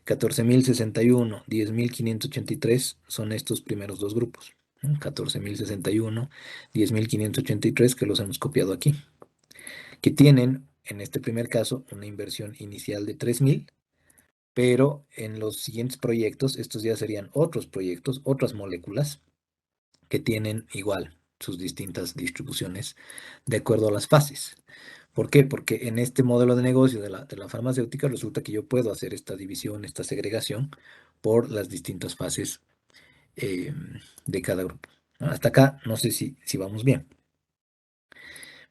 14.061, 10.583 son estos primeros dos grupos. 14.061, 10.583 que los hemos copiado aquí, que tienen, en este primer caso, una inversión inicial de 3.000, pero en los siguientes proyectos, estos ya serían otros proyectos, otras moléculas que tienen igual sus distintas distribuciones de acuerdo a las fases. ¿Por qué? Porque en este modelo de negocio de la farmacéutica resulta que yo puedo hacer esta división, esta segregación por las distintas fases eh, de cada grupo, ¿no? Hasta acá no sé si vamos bien.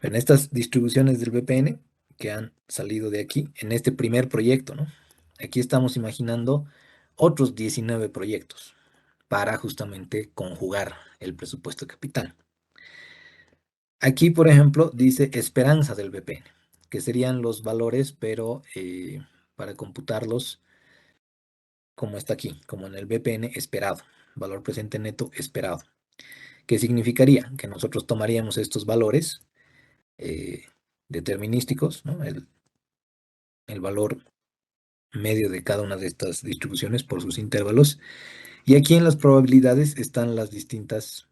En estas distribuciones del VPN que han salido de aquí, en este primer proyecto, ¿no? Aquí estamos imaginando otros 19 proyectos para justamente conjugar el presupuesto de capital. Aquí, por ejemplo, dice esperanza del VPN, que serían los valores, pero para computarlos como está aquí, como en el VPN esperado, valor presente neto esperado. ¿Qué significaría? Que nosotros tomaríamos estos valores eh, determinísticos, ¿no? El valor medio de cada una de estas distribuciones por sus intervalos. Y aquí en las probabilidades están las distintas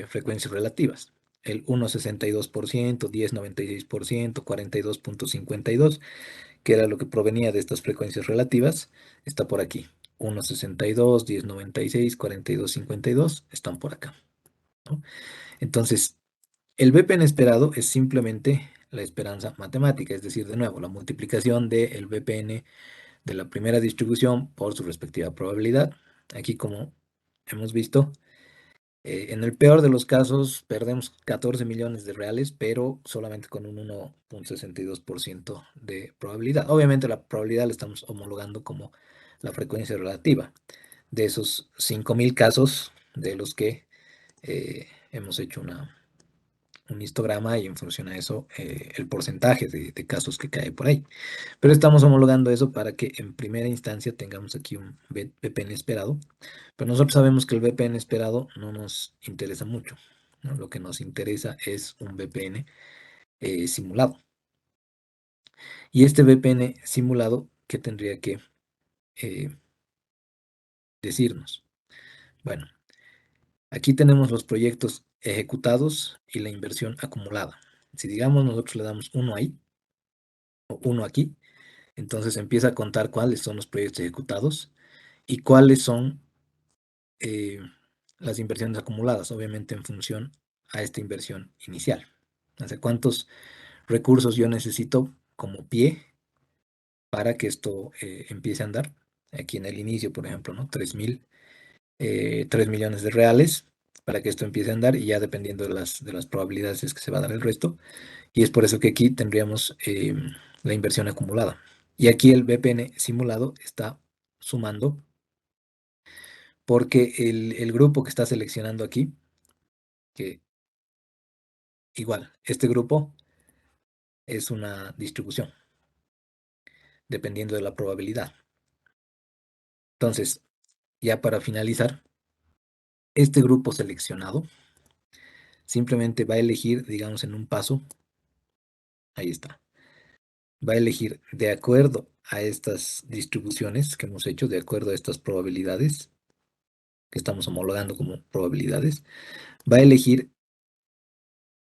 frecuencias relativas. El 1,62%, 10,96%, 42,52, que era lo que provenía de estas frecuencias relativas, está por aquí. 1,62, 10,96, 42,52 están por acá, ¿no? Entonces, el VPN esperado es simplemente la esperanza matemática, es decir, de nuevo, la multiplicación del VPN de la primera distribución por su respectiva probabilidad. Aquí, como hemos visto, en el peor de los casos perdemos 14 millones de reales, pero solamente con un 1,62% de probabilidad. Obviamente la probabilidad la estamos homologando como la frecuencia relativa de esos 5.000 casos de los que hemos hecho un histograma y en función a eso el porcentaje de casos que cae por ahí. Pero estamos homologando eso para que en primera instancia tengamos aquí un VPN esperado. Pero nosotros sabemos que el VPN esperado no nos interesa mucho, ¿no? Lo que nos interesa es un VPN simulado. Y este VPN simulado, ¿qué tendría que eh, decirnos? Bueno, aquí tenemos los proyectos ejecutados y la inversión acumulada. Si digamos nosotros le damos uno ahí o uno aquí, entonces empieza a contar cuáles son los proyectos ejecutados y cuáles son eh, las inversiones acumuladas, obviamente en función a esta inversión inicial. O sea, cuántos recursos yo necesito como pie para que esto empiece a andar. Aquí en el inicio, por ejemplo, ¿no? 3 millones de reales para que esto empiece a andar y ya dependiendo de las probabilidades es que se va a dar el resto. Y es por eso que aquí tendríamos la inversión acumulada. Y aquí el VPN simulado está sumando porque el grupo que está seleccionando aquí, que igual, este grupo es una distribución, dependiendo de la probabilidad. Entonces, ya para finalizar, este grupo seleccionado simplemente va a elegir, digamos, en un paso, ahí está, va a elegir de acuerdo a estas distribuciones que hemos hecho, de acuerdo a estas probabilidades que estamos homologando como probabilidades, va a elegir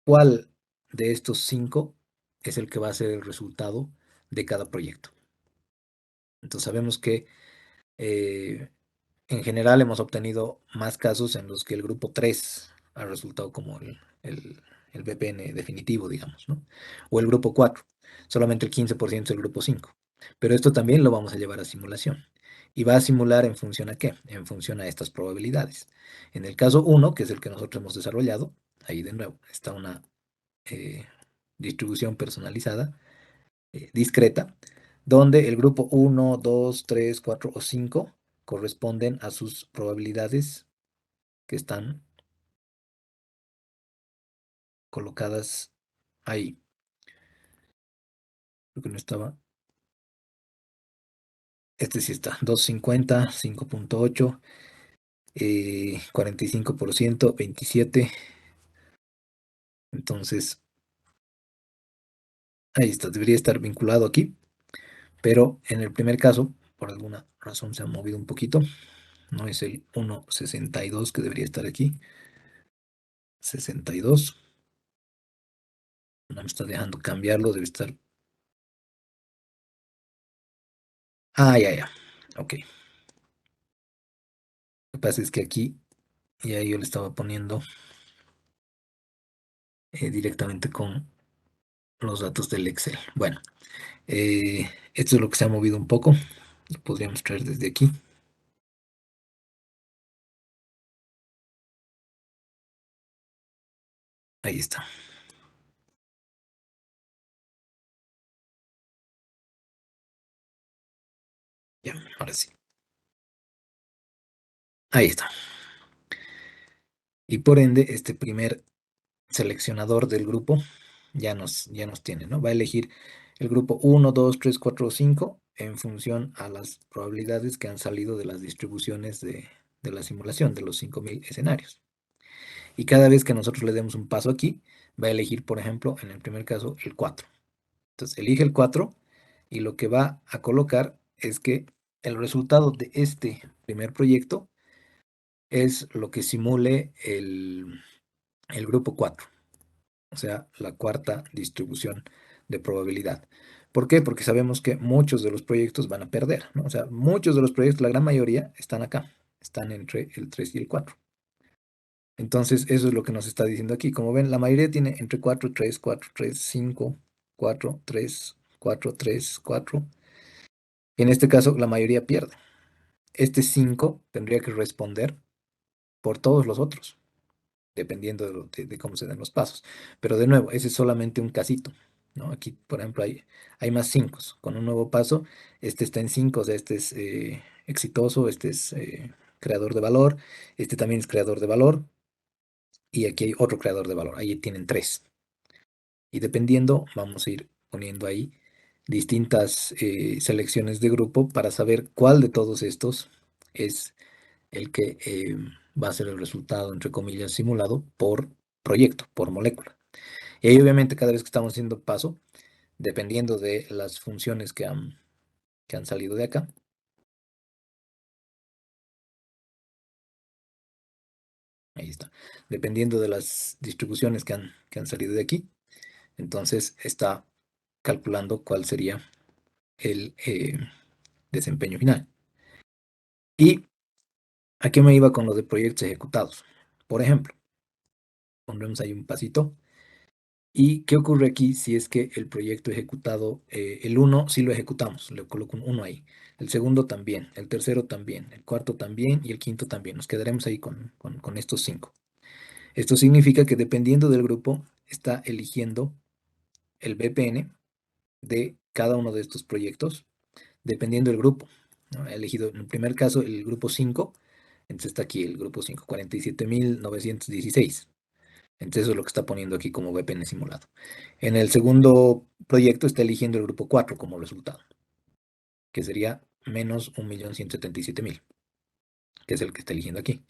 cuál de estos 5 es el que va a ser el resultado de cada proyecto. Entonces sabemos que eh, en general hemos obtenido más casos en los que el grupo 3 ha resultado como el VPN definitivo, digamos, ¿no? O el grupo 4, solamente el 15% del grupo 5. Pero esto también lo vamos a llevar a simulación. Y va a simular en función a qué? En función a estas probabilidades. En el caso 1, que es el que nosotros hemos desarrollado, ahí de nuevo está una eh, distribución personalizada, discreta, donde el grupo 1, 2, 3, 4 o 5 corresponden a sus probabilidades que están colocadas ahí. Creo que no estaba. Este sí está. 250, 5.8, 45%, 27. Entonces, ahí está. Debería estar vinculado aquí. Pero en el primer caso, por alguna razón se ha movido un poquito. No es el 1.62 que debería estar aquí. 62. No me está dejando cambiarlo. Debe estar. Ah, ya, ya. Ok. Lo que pasa es que aquí ya yo le estaba poniendo directamente con los datos del Excel. Bueno, esto es lo que se ha movido un poco. Lo podríamos traer desde aquí. Ahí está. Ya, ahora sí. Ahí está. Y por ende, este primer seleccionador del grupo ya nos tiene, ¿no? Va a elegir el grupo 1, 2, 3, 4 o 5 en función a las probabilidades que han salido de las distribuciones de la simulación, de los 5000 escenarios. Y cada vez que nosotros le demos un paso aquí, va a elegir, por ejemplo, en el primer caso, el 4. Entonces, elige el 4 y lo que va a colocar es que el resultado de este primer proyecto es lo que simule el grupo 4, o sea, la cuarta distribución de probabilidad. ¿Por qué? Porque sabemos que muchos de los proyectos van a perder, ¿no? O sea, muchos de los proyectos, la gran mayoría, están acá, están entre el 3 y el 4. Entonces, eso es lo que nos está diciendo aquí. Como ven, la mayoría tiene entre 4, 3, 4, 3, 5, 4, 3, 4, 3, 4. Y en este caso, la mayoría pierde. Este 5 tendría que responder por todos los otros, dependiendo de cómo se den los pasos. Pero de nuevo, ese es solamente un casito, ¿no? Aquí, por ejemplo, hay más 5. Con un nuevo paso, este está en 5, o sea, este es exitoso, este es creador de valor, este también es creador de valor, y aquí hay otro creador de valor. Ahí tienen 3. Y dependiendo, vamos a ir poniendo ahí distintas selecciones de grupo para saber cuál de todos estos es el que va a ser el resultado, entre comillas, simulado por proyecto, por molécula. Y ahí obviamente cada vez que estamos haciendo paso, dependiendo de las funciones que han salido de acá, ahí está, dependiendo de las distribuciones que han salido de aquí, entonces está calculando cuál sería el desempeño final. ¿Y a qué me iba con lo de proyectos ejecutados? Por ejemplo, Pondremos ahí un pasito. ¿Y qué ocurre aquí si es que el proyecto ejecutado, el uno sí lo ejecutamos, le coloco un 1 ahí, el segundo también, el tercero también, el cuarto también y el quinto también? Nos quedaremos ahí con estos 5. Esto significa que dependiendo del grupo, está eligiendo el VPN de cada uno de estos proyectos, dependiendo del grupo, ¿no? He elegido en el primer caso el grupo 5, entonces está aquí el grupo 5, 47.916. Entonces eso es lo que está poniendo aquí como VPN simulado. En el segundo proyecto está eligiendo el grupo 4 como resultado, que sería menos 1.177.000, que es el que está eligiendo aquí.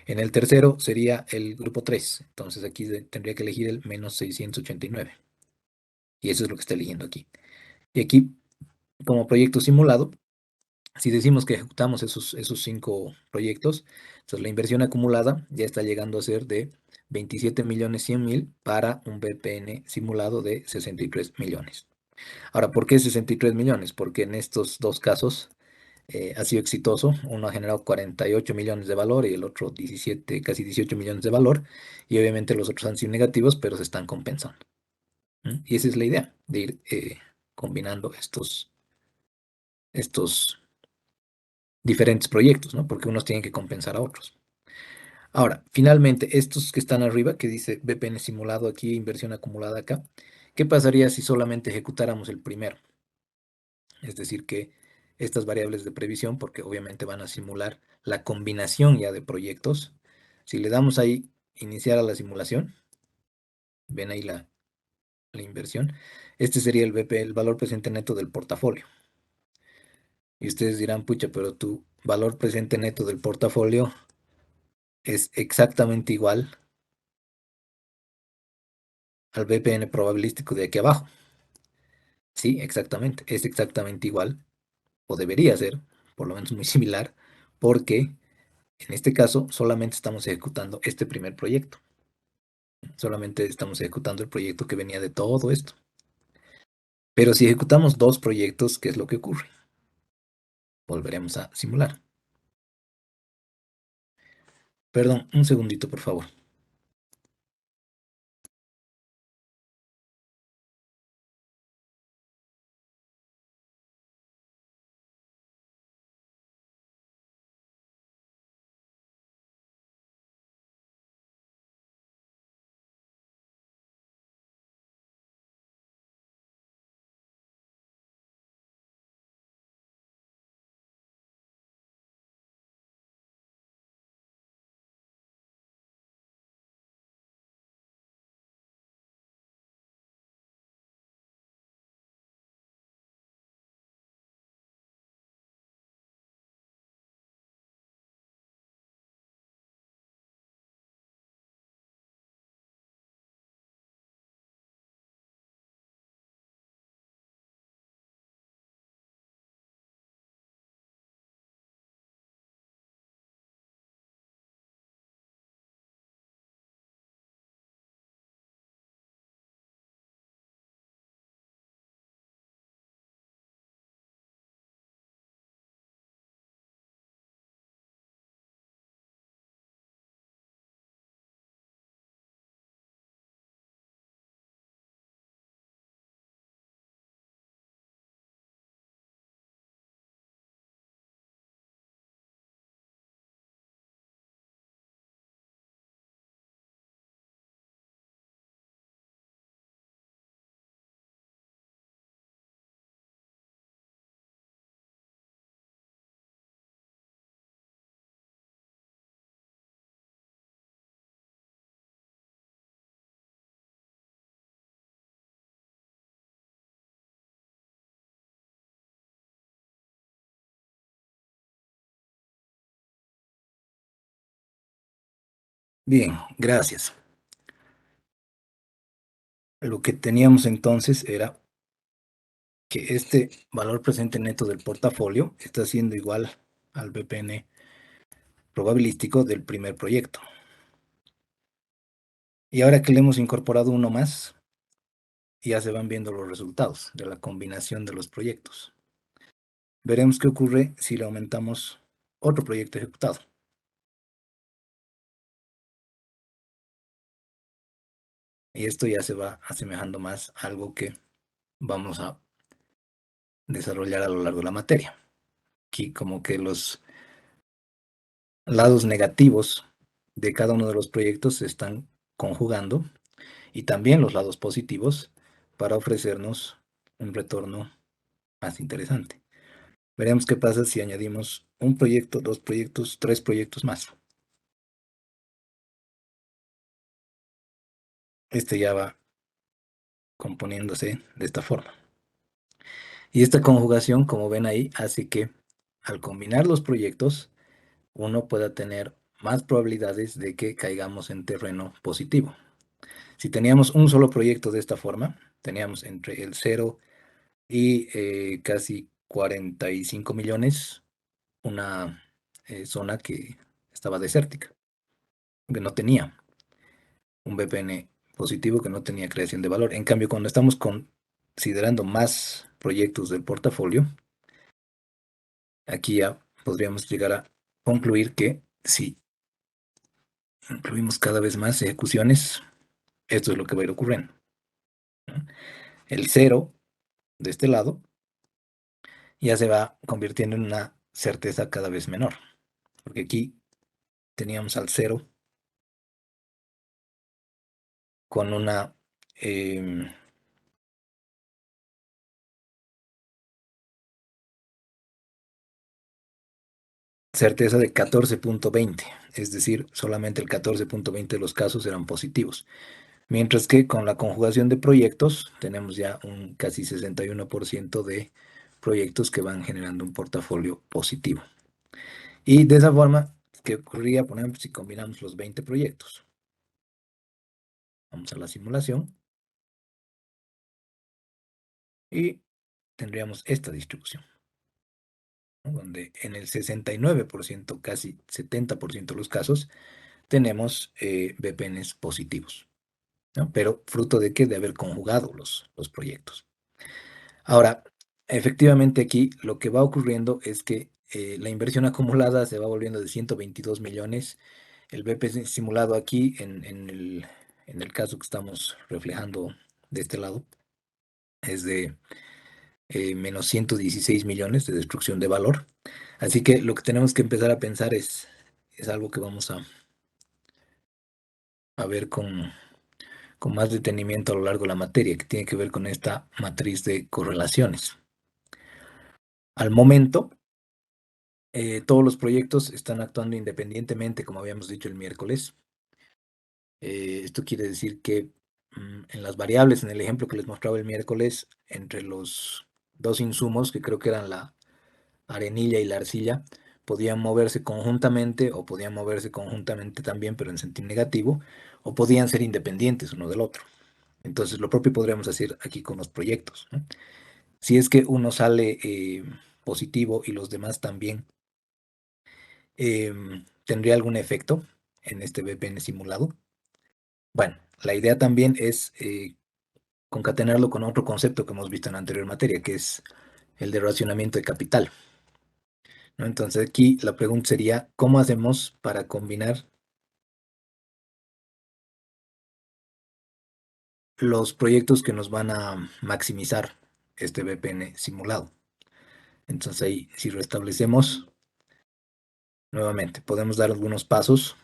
En el tercero sería el grupo 3, entonces aquí tendría que elegir el menos 689. Y eso es lo que está eligiendo aquí. Y aquí, como proyecto simulado, si decimos que ejecutamos esos 5 proyectos, entonces la inversión acumulada ya está llegando a ser de 27.100.000 para un VPN simulado de 63 millones. Ahora, ¿por qué 63 millones? Porque en estos dos casos ha sido exitoso. Uno ha generado 48 millones de valor y el otro 17, casi 18 millones de valor. Y obviamente los otros han sido negativos, pero se están compensando. Y esa es la idea, de ir combinando estos diferentes proyectos, ¿no? Porque unos tienen que compensar a otros. Ahora, finalmente, estos que están arriba, que dice VPN simulado aquí, inversión acumulada acá, ¿qué pasaría si solamente ejecutáramos el primero? Es decir, que estas variables de previsión, porque obviamente van a simular la combinación ya de proyectos, si le damos ahí iniciar a la simulación, ven ahí la inversión, este sería el BP, el valor presente neto del portafolio. Y ustedes dirán, pucha, pero tu valor presente neto del portafolio es exactamente igual al VPN probabilístico de aquí abajo. Sí, exactamente, es exactamente igual, o debería ser, por lo menos muy similar, porque en este caso solamente estamos ejecutando este primer proyecto. Solamente estamos ejecutando el proyecto que venía de todo esto. Pero si ejecutamos 2 proyectos, ¿qué es lo que ocurre? Volveremos a simular. Perdón, un segundito, por favor. Bien, gracias. Lo que teníamos entonces era que este valor presente neto del portafolio está siendo igual al VPN probabilístico del primer proyecto. Y ahora que le hemos incorporado uno más, ya se van viendo los resultados de la combinación de los proyectos. Veremos qué ocurre si le aumentamos otro proyecto ejecutado. Y esto ya se va asemejando más a algo que vamos a desarrollar a lo largo de la materia. Aquí como que los lados negativos de cada uno de los proyectos se están conjugando y también los lados positivos para ofrecernos un retorno más interesante. Veremos qué pasa si añadimos un proyecto, dos proyectos, tres proyectos más. Este ya va componiéndose de esta forma. Y esta conjugación, como ven ahí, hace que al combinar los proyectos, uno pueda tener más probabilidades de que caigamos en terreno positivo. Si teníamos un solo proyecto de esta forma, teníamos entre el 0 y casi 45 millones una zona que estaba desértica, que no tenía un VPN positivo, que no tenía creación de valor. En cambio, cuando estamos considerando más proyectos del portafolio, aquí ya podríamos llegar a concluir que si incluimos cada vez más ejecuciones, esto es lo que va a ir ocurriendo, ¿no? El cero de este lado ya se va convirtiendo en una certeza cada vez menor, porque aquí teníamos al cero con una em, certeza de 14.20, es decir, solamente el 14.20 de los casos eran positivos. Mientras que con la conjugación de proyectos tenemos ya un casi 61% de proyectos que van generando un portafolio positivo. Y de esa forma, ¿qué ocurriría, por ejemplo, si combinamos los 20 proyectos? Vamos a la simulación y tendríamos esta distribución, ¿no? Donde en el 69%, casi 70% de los casos, tenemos VPNs positivos, ¿no? Pero fruto de qué? De haber conjugado los proyectos. Ahora, efectivamente aquí lo que va ocurriendo es que la inversión acumulada se va volviendo de 122 millones. El BP simulado aquí, en el caso que estamos reflejando de este lado, es de menos 116 millones de destrucción de valor. Así que lo que tenemos que empezar a pensar es algo que vamos a ver con más detenimiento a lo largo de la materia, que tiene que ver con esta matriz de correlaciones. Al momento, todos los proyectos están actuando independientemente, como habíamos dicho el miércoles. Esto quiere decir que en las variables, en el ejemplo que les mostraba el miércoles, entre los dos insumos, que creo que eran la arenilla y la arcilla, podían moverse conjuntamente o podían moverse conjuntamente también, pero en sentido negativo, o podían ser independientes uno del otro. Entonces, lo propio podríamos hacer aquí con los proyectos, ¿no? Si es que uno sale positivo y los demás también, ¿tendría algún efecto en este VPN simulado? Bueno, la idea también es concatenarlo con otro concepto que hemos visto en la anterior materia, que es el de racionamiento de capital, ¿no? Entonces aquí la pregunta sería, ¿cómo hacemos para combinar los proyectos que nos van a maximizar este VPN simulado? Entonces ahí, si restablecemos nuevamente, podemos dar algunos pasos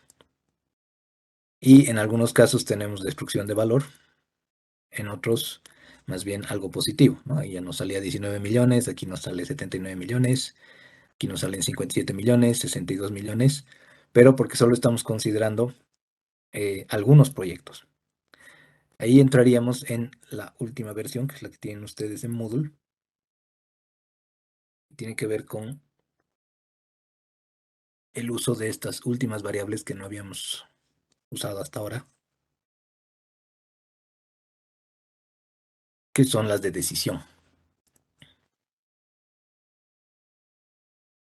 y en algunos casos tenemos destrucción de valor, en otros más bien algo positivo, ¿no? Ahí ya nos salía 19 millones, aquí nos sale 79 millones, aquí nos salen 57 millones, 62 millones, pero porque solo estamos considerando algunos proyectos. Ahí entraríamos en la última versión, que es la que tienen ustedes en Moodle. Tiene que ver con el uso de estas últimas variables que no habíamos usado hasta ahora, que son las de decisión.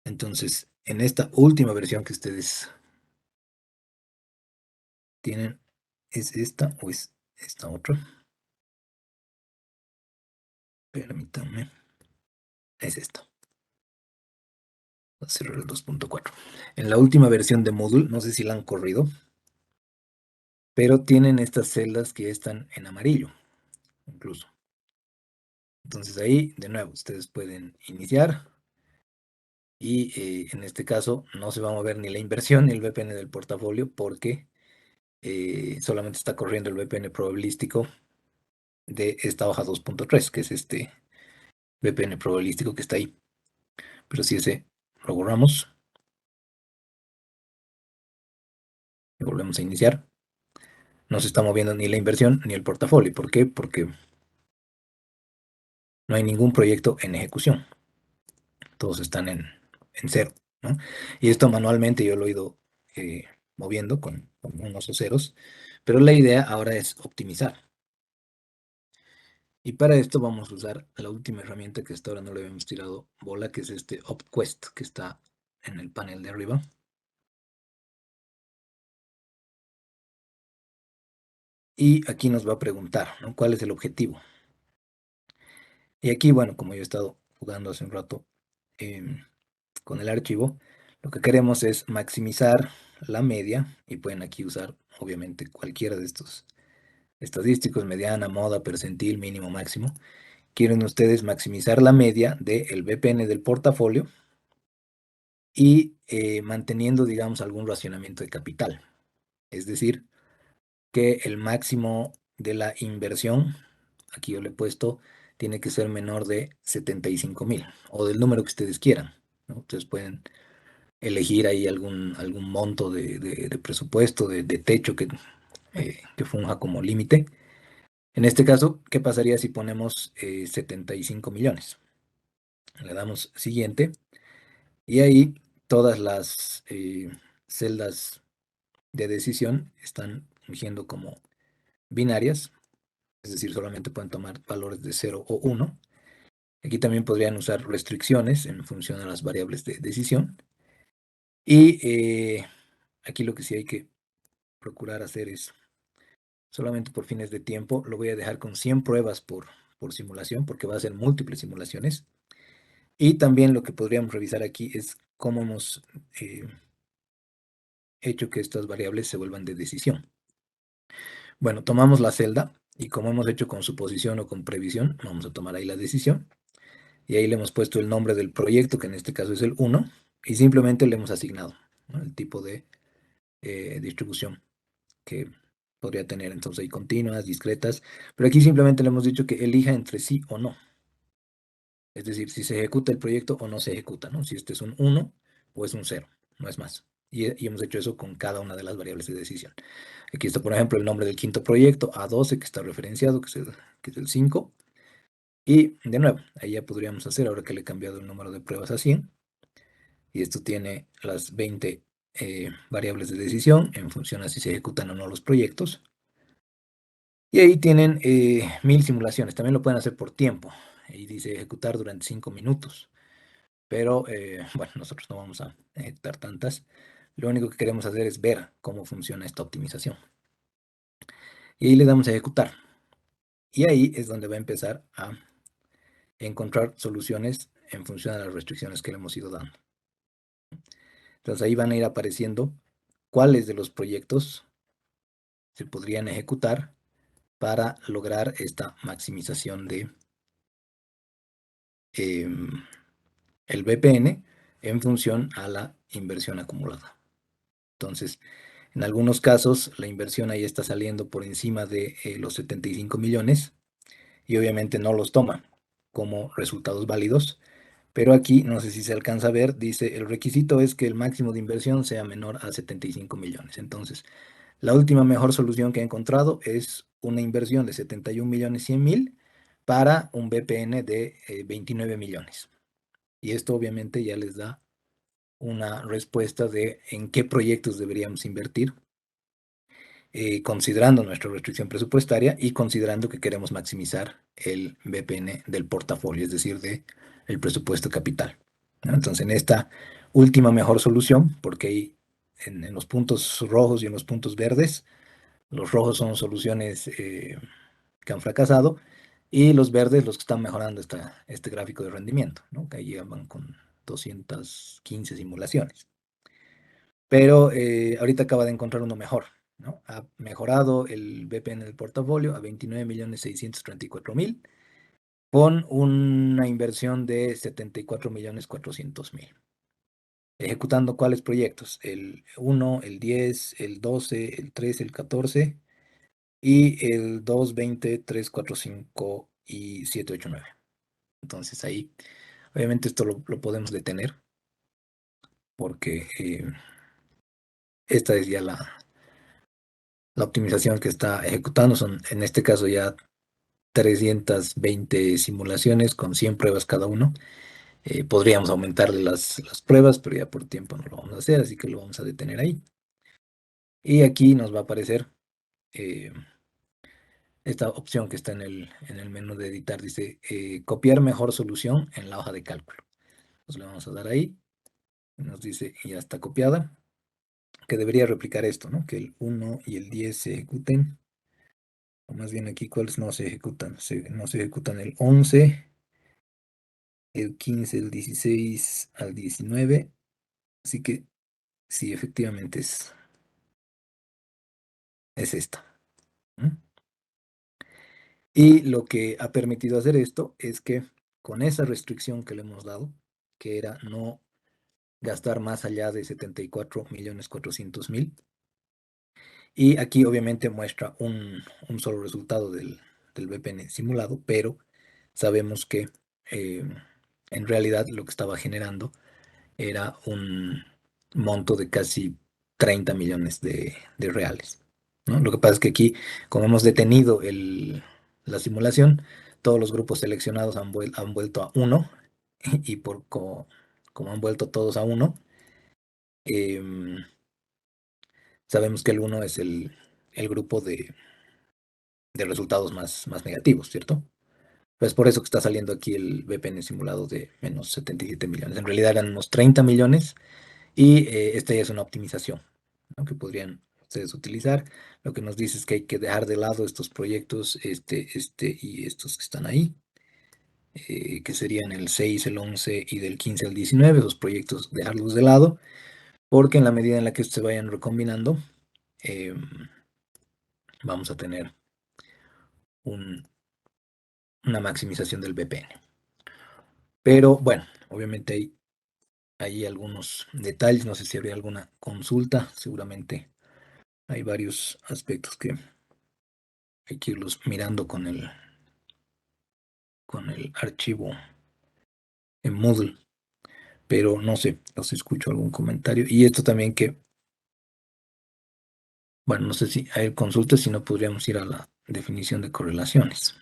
Entonces, en esta última versión que ustedes tienen, ¿es esta o es esta otra? Permítanme, es esta. Voy a cerrar el 2.4. En la última versión de Moodle, no sé si la han corrido, pero tienen estas celdas que están en amarillo, incluso. Entonces ahí, de nuevo, ustedes pueden iniciar y en este caso no se va a mover ni la inversión ni el VPN del portafolio porque solamente está corriendo el VPN probabilístico de esta hoja 2.3, que es este VPN probabilístico que está ahí. Pero si ese lo borramos y volvemos a iniciar, no se está moviendo ni la inversión ni el portafolio. ¿Por qué? Porque no hay ningún proyecto en ejecución. Todos están en cero, ¿no? Y esto manualmente yo lo he ido eh, moviendo con unos ceros, pero la idea ahora es optimizar. Y para esto vamos a usar la última herramienta que hasta ahora no le habíamos tirado bola, que es este OpQuest, que está en el panel de arriba. Y aquí nos va a preguntar, ¿no? ¿Cuál es el objetivo? Y aquí, bueno, como yo he estado jugando hace un rato con el archivo, lo que queremos es maximizar la media, y pueden aquí usar, obviamente, cualquiera de estos estadísticos, mediana, moda, percentil, mínimo, máximo. Quieren ustedes maximizar la media del VPN del portafolio y manteniendo, digamos, algún racionamiento de capital. Es decir, que el máximo de la inversión, aquí yo le he puesto, tiene que ser menor de 75,000 o del número que ustedes quieran, ¿no? Ustedes pueden elegir ahí algún monto de presupuesto, de techo que funja como límite. En este caso, ¿qué pasaría si ponemos 75 millones? Le damos siguiente y ahí todas las celdas de decisión están fungiendo como binarias, es decir, solamente pueden tomar valores de 0 o 1. Aquí también podrían usar restricciones en función a las variables de decisión. Y aquí lo que sí hay que procurar hacer es, solamente por fines de tiempo, lo voy a dejar con 100 pruebas por simulación, porque va a ser múltiples simulaciones. Y también lo que podríamos revisar aquí es cómo hemos hecho que estas variables se vuelvan de decisión. Bueno, tomamos la celda y como hemos hecho con suposición o con previsión, vamos a tomar ahí la decisión. Y ahí le hemos puesto el nombre del proyecto, que en este caso es el 1, y simplemente le hemos asignado, ¿no?, el tipo de distribución que podría tener. Entonces hay continuas, discretas, pero aquí simplemente le hemos dicho que elija entre sí o no. Es decir, si se ejecuta el proyecto o no se ejecuta, ¿no? Si este es un 1 o es un 0, no es más. Y hemos hecho eso con cada una de las variables de decisión. Aquí está, por ejemplo, el nombre del quinto proyecto, A12, que está referenciado, que es el 5. Y de nuevo, ahí ya podríamos hacer, ahora que le he cambiado el número de pruebas a 100, y esto tiene las 20 variables de decisión en función a si se ejecutan o no los proyectos. Y ahí tienen 1000 simulaciones. También lo pueden hacer por tiempo. Ahí dice ejecutar durante 5 minutos. Pero bueno, nosotros no vamos a ejecutar tantas. Lo único que queremos hacer es ver cómo funciona esta optimización. Y ahí le damos a ejecutar. Y ahí es donde va a empezar a encontrar soluciones en función a las restricciones que le hemos ido dando. Entonces ahí van a ir apareciendo cuáles de los proyectos se podrían ejecutar para lograr esta maximización de el VPN en función a la inversión acumulada. Entonces, en algunos casos, la inversión ahí está saliendo por encima de los 75 millones y obviamente no los toma como resultados válidos. Pero aquí, no sé si se alcanza a ver, dice el requisito es que el máximo de inversión sea menor a 75 millones. Entonces, la última mejor solución que he encontrado es una inversión de 71 millones 100 mil para un VPN de 29 millones. Y esto obviamente ya les da una respuesta de en qué proyectos deberíamos invertir, considerando nuestra restricción presupuestaria y considerando que queremos maximizar el VPN del portafolio, es decir, el presupuesto capital, ¿no? Entonces, en esta última mejor solución, porque ahí en los puntos rojos y en los puntos verdes, los rojos son soluciones que han fracasado y los verdes los que están mejorando este gráfico de rendimiento, ¿no? Que ahí van con 215 simulaciones. Pero ahorita acaba de encontrar uno mejor. ¿no? Ha mejorado el BPN del portafolio a 29.634.000 con una inversión de 74.400.000. Ejecutando cuáles proyectos: el 1, el 10, el 12, el 13, el 14 y el 2, 20, 3, 4, 5 y 7, 8, 9. Entonces ahí, obviamente esto lo podemos detener porque esta es ya la optimización que está ejecutando. Son en este caso ya 320 simulaciones con 100 pruebas cada uno. Podríamos aumentarle las pruebas, pero ya por tiempo no lo vamos a hacer, así que lo vamos a detener ahí. Y aquí nos va a aparecer eh, esta opción que está en el menú de editar. Dice copiar mejor solución en la hoja de cálculo. Entonces le vamos a dar ahí. Y nos dice ya está copiada. Que debería replicar esto, ¿no? Que el 1 y el 10 se ejecuten. O más bien aquí, ¿cuáles no se ejecutan? No se ejecutan el 11, el 15, el 16 al 19. Así que sí, efectivamente es esta. ¿Mm? Y lo que ha permitido hacer esto es que con esa restricción que le hemos dado, que era no gastar más allá de 74.400.000, y aquí obviamente muestra un solo resultado del VPN simulado, pero sabemos que eh, en realidad lo que estaba generando era un monto de casi 30 millones de reales, ¿no? Lo que pasa es que aquí, como hemos detenido la simulación, todos los grupos seleccionados han vuelto a uno y como han vuelto todos a uno, em, sabemos que el uno es el grupo de resultados más negativos, ¿cierto? Pues por eso que está saliendo aquí el VPN simulado de menos 77 millones. En realidad eran unos 30 millones y esta ya es una optimización, ¿no? Que podrían ustedes utilizar. Lo que nos dice es que hay que dejar de lado estos proyectos, este y estos que están ahí, que serían el 6, el 11 y del 15 al 19, los proyectos dejarlos de lado, porque en la medida en la que se vayan recombinando, eh, vamos a tener un- una maximización del VPN. Pero bueno, obviamente hay algunos detalles, no sé si habría alguna consulta, seguramente hay varios aspectos que hay que irlos mirando con el archivo en Moodle, pero no sé, los escucho algún comentario. Y esto también que, bueno, no sé si hay consultas, si no podríamos ir a la definición de correlaciones.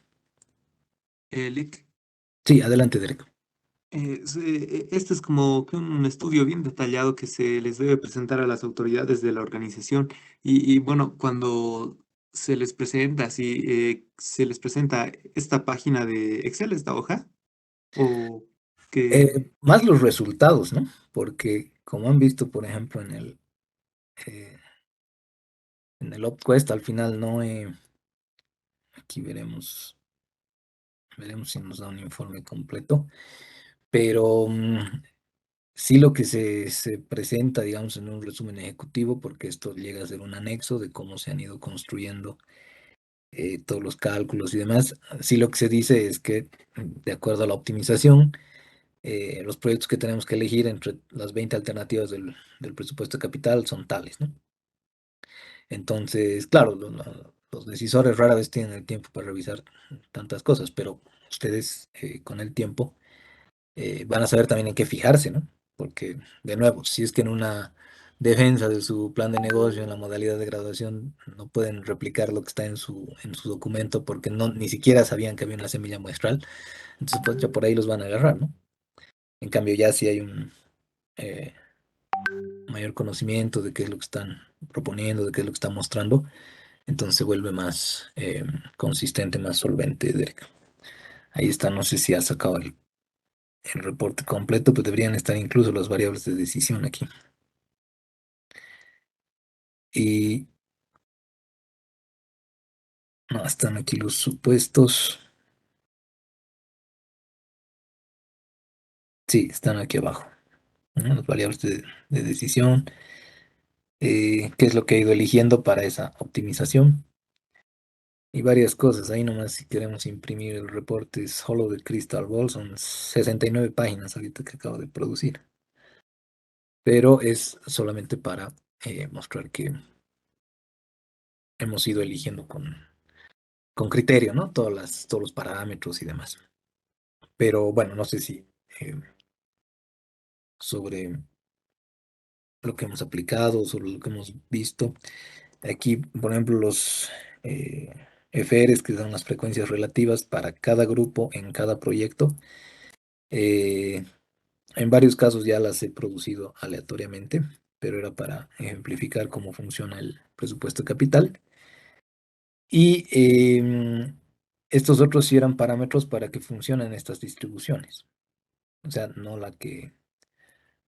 Lick, Sí, adelante, Derek. este es como que un estudio bien detallado que se les debe presentar a las autoridades de la organización y bueno, cuando se les presenta, si se les presenta esta página de Excel, esta hoja, o que Más los resultados, ¿no? Porque como han visto, por ejemplo, eh, en el OpQuest, al final no, aquí veremos si nos da un informe completo, pero sí lo que se presenta, digamos, en un resumen ejecutivo, porque esto llega a ser un anexo de cómo se han ido construyendo todos los cálculos y demás. Sí lo que se dice es que, de acuerdo a la optimización, los proyectos que tenemos que elegir entre las 20 alternativas del presupuesto de capital son tales, ¿no? Entonces, claro, los decisores rara vez tienen el tiempo para revisar tantas cosas, pero ustedes con el tiempo van a saber también en qué fijarse, ¿no? Porque, de nuevo, si es que en una defensa de su plan de negocio, en la modalidad de graduación, no pueden replicar lo que está en su documento porque ni siquiera sabían que había una semilla muestral, entonces pues ya por ahí los van a agarrar, ¿no? En cambio, ya si hay un eh, mayor conocimiento de qué es lo que están proponiendo, de qué es lo que están mostrando, entonces se vuelve más consistente, más solvente, Derek. Ahí está, no sé si ha sacado el reporte completo, pues deberían estar incluso las variables de decisión aquí. Y no, están aquí los supuestos. Sí, están aquí abajo, ¿no? Las variables de decisión. qué es lo que he ido eligiendo para esa optimización y varias cosas. Ahí nomás si queremos imprimir el reporte solo de Crystal Ball son 69 páginas ahorita que acabo de producir, pero es solamente para mostrar que hemos ido eligiendo con criterio, ¿no? Todos los parámetros y demás. Pero bueno, no sé si eh, sobre lo que hemos aplicado, sobre lo que hemos visto. Aquí, por ejemplo, los eh, FRs, que son las frecuencias relativas para cada grupo en cada proyecto. eh, en varios casos ya las he producido aleatoriamente, pero era para ejemplificar cómo funciona el presupuesto capital. Y estos otros sí eran parámetros para que funcionen estas distribuciones. O sea, no la que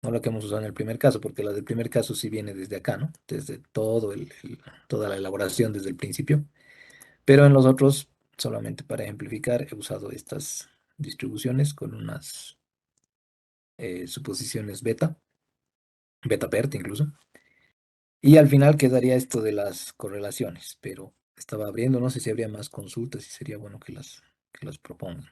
hemos usado en el primer caso, porque la del primer caso sí viene desde acá, ¿no? Desde toda la elaboración desde el principio. Pero en los otros, solamente para ejemplificar, he usado estas distribuciones con unas suposiciones beta PERT incluso. Y al final quedaría esto de las correlaciones, pero estaba abriendo, no sé si habría más consultas y sería bueno que las propongan.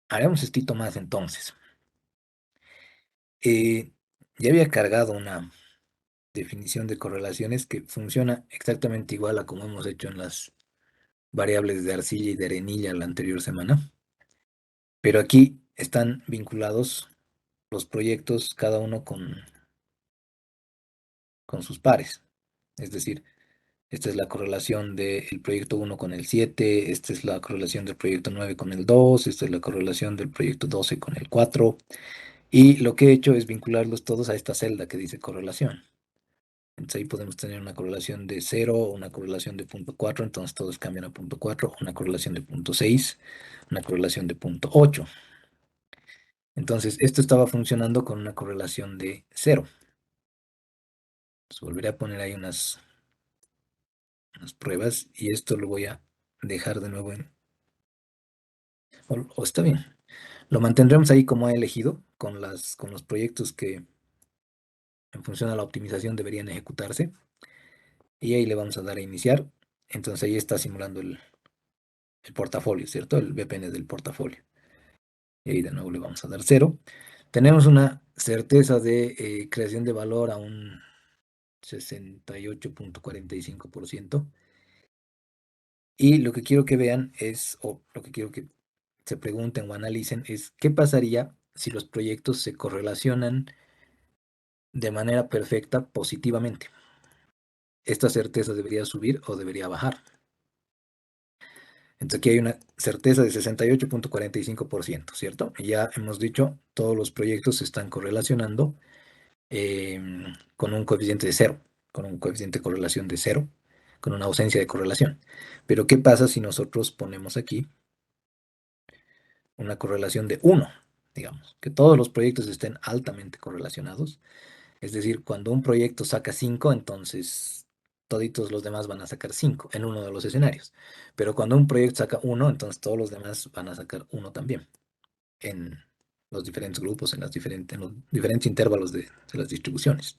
Haremos estito más entonces. Eh, ya había cargado una definición de correlaciones que funciona exactamente igual a como hemos hecho en las variables de arcilla y de arenilla la anterior semana, pero aquí están vinculados los proyectos, cada uno con sus pares. Es decir, esta es la correlación del proyecto uno con el 7, esta es la correlación del proyecto 9 con el 2, esta es la correlación del proyecto 12 con el 4, y lo que he hecho es vincularlos todos a esta celda que dice correlación. Entonces ahí podemos tener una correlación de 0, una correlación de punto 4, entonces todos cambian a punto 4, una correlación de punto 6, una correlación de punto 8. Entonces esto estaba funcionando con una correlación de 0. Entonces, volveré a poner ahí unas pruebas y esto lo voy a dejar de nuevo o está bien. Lo mantendremos ahí como he elegido, con los proyectos que en función a la optimización deberían ejecutarse. Y ahí le vamos a dar a iniciar. Entonces ahí está simulando el portafolio, ¿cierto? El VPN del portafolio. Y ahí de nuevo le vamos a dar 0. Tenemos una certeza de creación de valor a un 68,45%. Y lo que quiero que vean es, o lo que quiero que se pregunten o analicen es qué pasaría si los proyectos se correlacionan de manera perfecta positivamente. ¿Esta certeza debería subir o debería bajar? Entonces aquí hay una certeza de 68,45%, ¿cierto? Y ya hemos dicho, todos los proyectos se están correlacionando con un coeficiente de cero, con un coeficiente de correlación de cero, con una ausencia de correlación. Pero ¿qué pasa si nosotros ponemos aquí una correlación de uno? Digamos, que todos los proyectos estén altamente correlacionados. Es decir, cuando un proyecto saca 5, entonces toditos los demás van a sacar 5 en uno de los escenarios. Pero cuando un proyecto saca uno, entonces todos los demás van a sacar uno también en los diferentes grupos, en los diferentes intervalos de las distribuciones.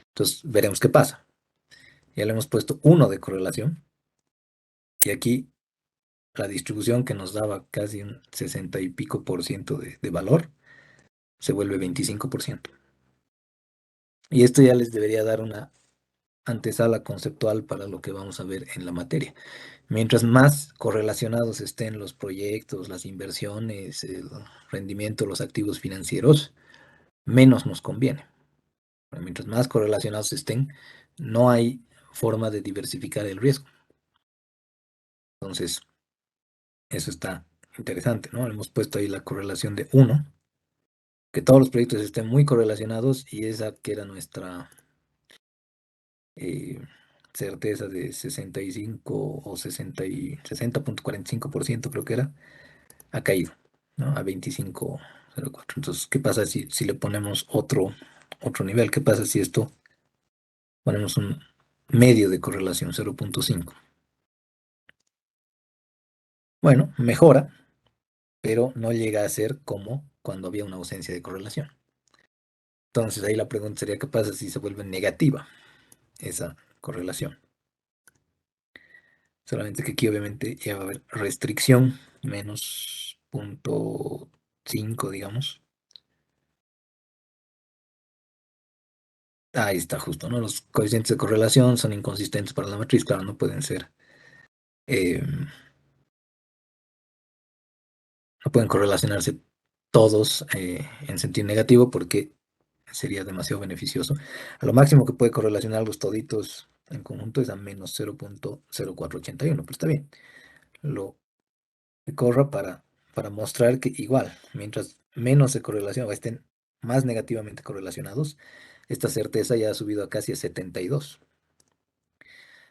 Entonces veremos qué pasa. Ya le hemos puesto uno de correlación y aquí la distribución que nos daba casi un 60 y pico por ciento de valor se vuelve 25%. Y esto ya les debería dar una antesala conceptual para lo que vamos a ver en la materia. Mientras más correlacionados estén los proyectos, las inversiones, el rendimiento, los activos financieros, menos nos conviene. Mientras más correlacionados estén, no hay forma de diversificar el riesgo. Entonces, eso está interesante, ¿no? Hemos puesto ahí la correlación de uno, que todos los proyectos estén muy correlacionados y esa que era nuestra eh, certeza de 65 o 60,45% creo que era, ha caído, ¿no? A 25,04. Entonces, ¿qué pasa si le ponemos otro nivel? ¿Qué pasa si esto ponemos un medio de correlación, 0,5? Bueno, mejora, pero no llega a ser como cuando había una ausencia de correlación. Entonces ahí la pregunta sería, ¿qué pasa si se vuelve negativa esa correlación? Solamente que aquí obviamente ya va a haber restricción, menos 0,5, digamos. Ahí está justo, ¿no? Los coeficientes de correlación son inconsistentes para la matriz, claro, no pueden ser, eh, no pueden correlacionarse todos en sentido negativo porque sería demasiado beneficioso. A lo máximo que puede correlacionarlos toditos en conjunto es a menos 0,0481, pero está bien. Lo que corra para mostrar que igual, mientras menos se correlaciona o estén más negativamente correlacionados, esta certeza ya ha subido a casi a 72.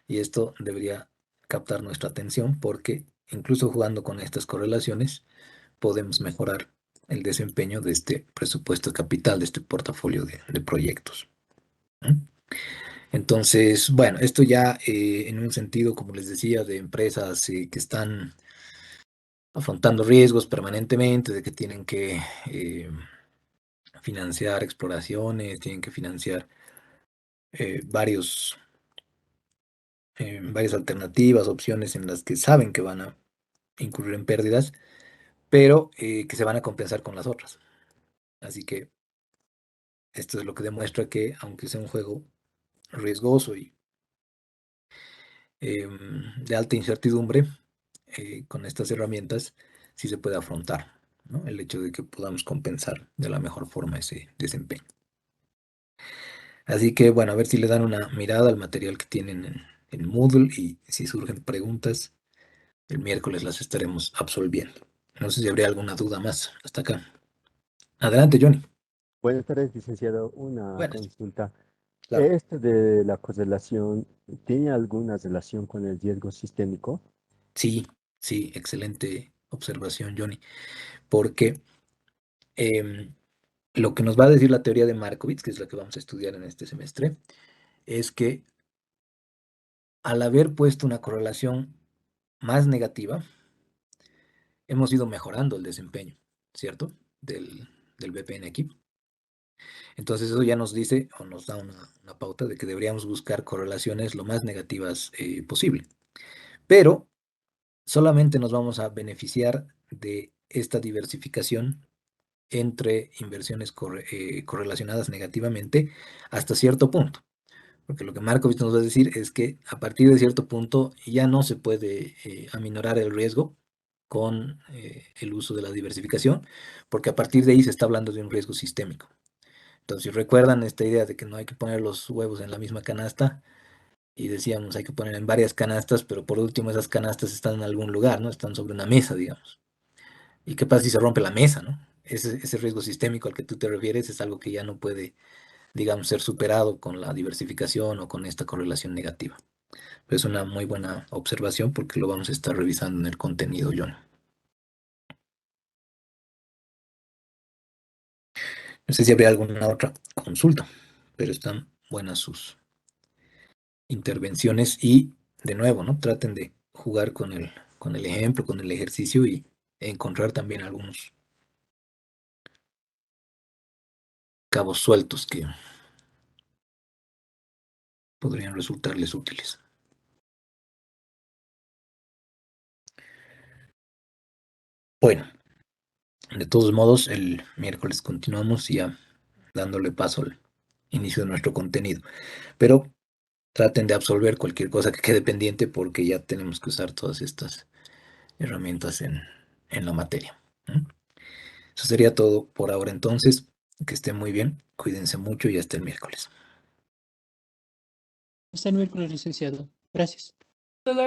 Y esto debería captar nuestra atención porque incluso jugando con estas correlaciones podemos mejorar el desempeño de este presupuesto de capital, de este portafolio de proyectos. ¿Mm? Entonces, bueno, esto ya en un sentido, como les decía, de empresas que están afrontando riesgos permanentemente, de que tienen que financiar exploraciones, tienen que financiar varias alternativas, opciones en las que saben que van a incurrir en pérdidas, pero que se van a compensar con las otras. Así que esto es lo que demuestra que, aunque sea un juego riesgoso y de alta incertidumbre, con estas herramientas sí se puede afrontar, ¿no? El hecho de que podamos compensar de la mejor forma ese desempeño. Así que, bueno, a ver si le dan una mirada al material que tienen en Moodle y si surgen preguntas, el miércoles las estaremos absolviendo. No sé si habría alguna duda más hasta acá. Adelante, Johnny. Buenas tardes, licenciado. Una Buenas. consulta. Claro. ¿Esto de la correlación tiene alguna relación con el riesgo sistémico? Sí, sí, excelente observación, Johnny, porque em, lo que nos va a decir la teoría de Markowitz, que es la que vamos a estudiar en este semestre, es que al haber puesto una correlación más negativa, hemos ido mejorando el desempeño, ¿cierto? Del VPN aquí. Entonces eso ya nos dice o nos da una pauta de que deberíamos buscar correlaciones lo más negativas posible. Pero solamente nos vamos a beneficiar de esta diversificación entre inversiones correlacionadas negativamente hasta cierto punto. Porque lo que Markovitz nos va a decir es que a partir de cierto punto ya no se puede aminorar el riesgo con el uso de la diversificación, porque a partir de ahí se está hablando de un riesgo sistémico. Entonces, si recuerdan esta idea de que no hay que poner los huevos en la misma canasta, y decíamos hay que poner en varias canastas, pero por último esas canastas están en algún lugar, ¿no? Están sobre una mesa, digamos. ¿Y qué pasa si se rompe la mesa, ¿no? Ese riesgo sistémico al que tú te refieres es algo que ya no puede, digamos, ser superado con la diversificación o con esta correlación negativa. Es una muy buena observación porque lo vamos a estar revisando en el contenido, John. No sé si habría alguna otra consulta, pero están buenas sus intervenciones y, de nuevo, ¿no? Traten de jugar con el ejemplo, con el ejercicio y encontrar también algunos cabos sueltos que podrían resultarles útiles. Bueno, de todos modos, el miércoles continuamos ya dándole paso al inicio de nuestro contenido. Pero traten de absolver cualquier cosa que quede pendiente porque ya tenemos que usar todas estas herramientas en la materia. ¿Mm? Eso sería todo por ahora entonces. Que estén muy bien, cuídense mucho y hasta el miércoles. Hasta el miércoles, licenciado. Gracias. Hasta luego.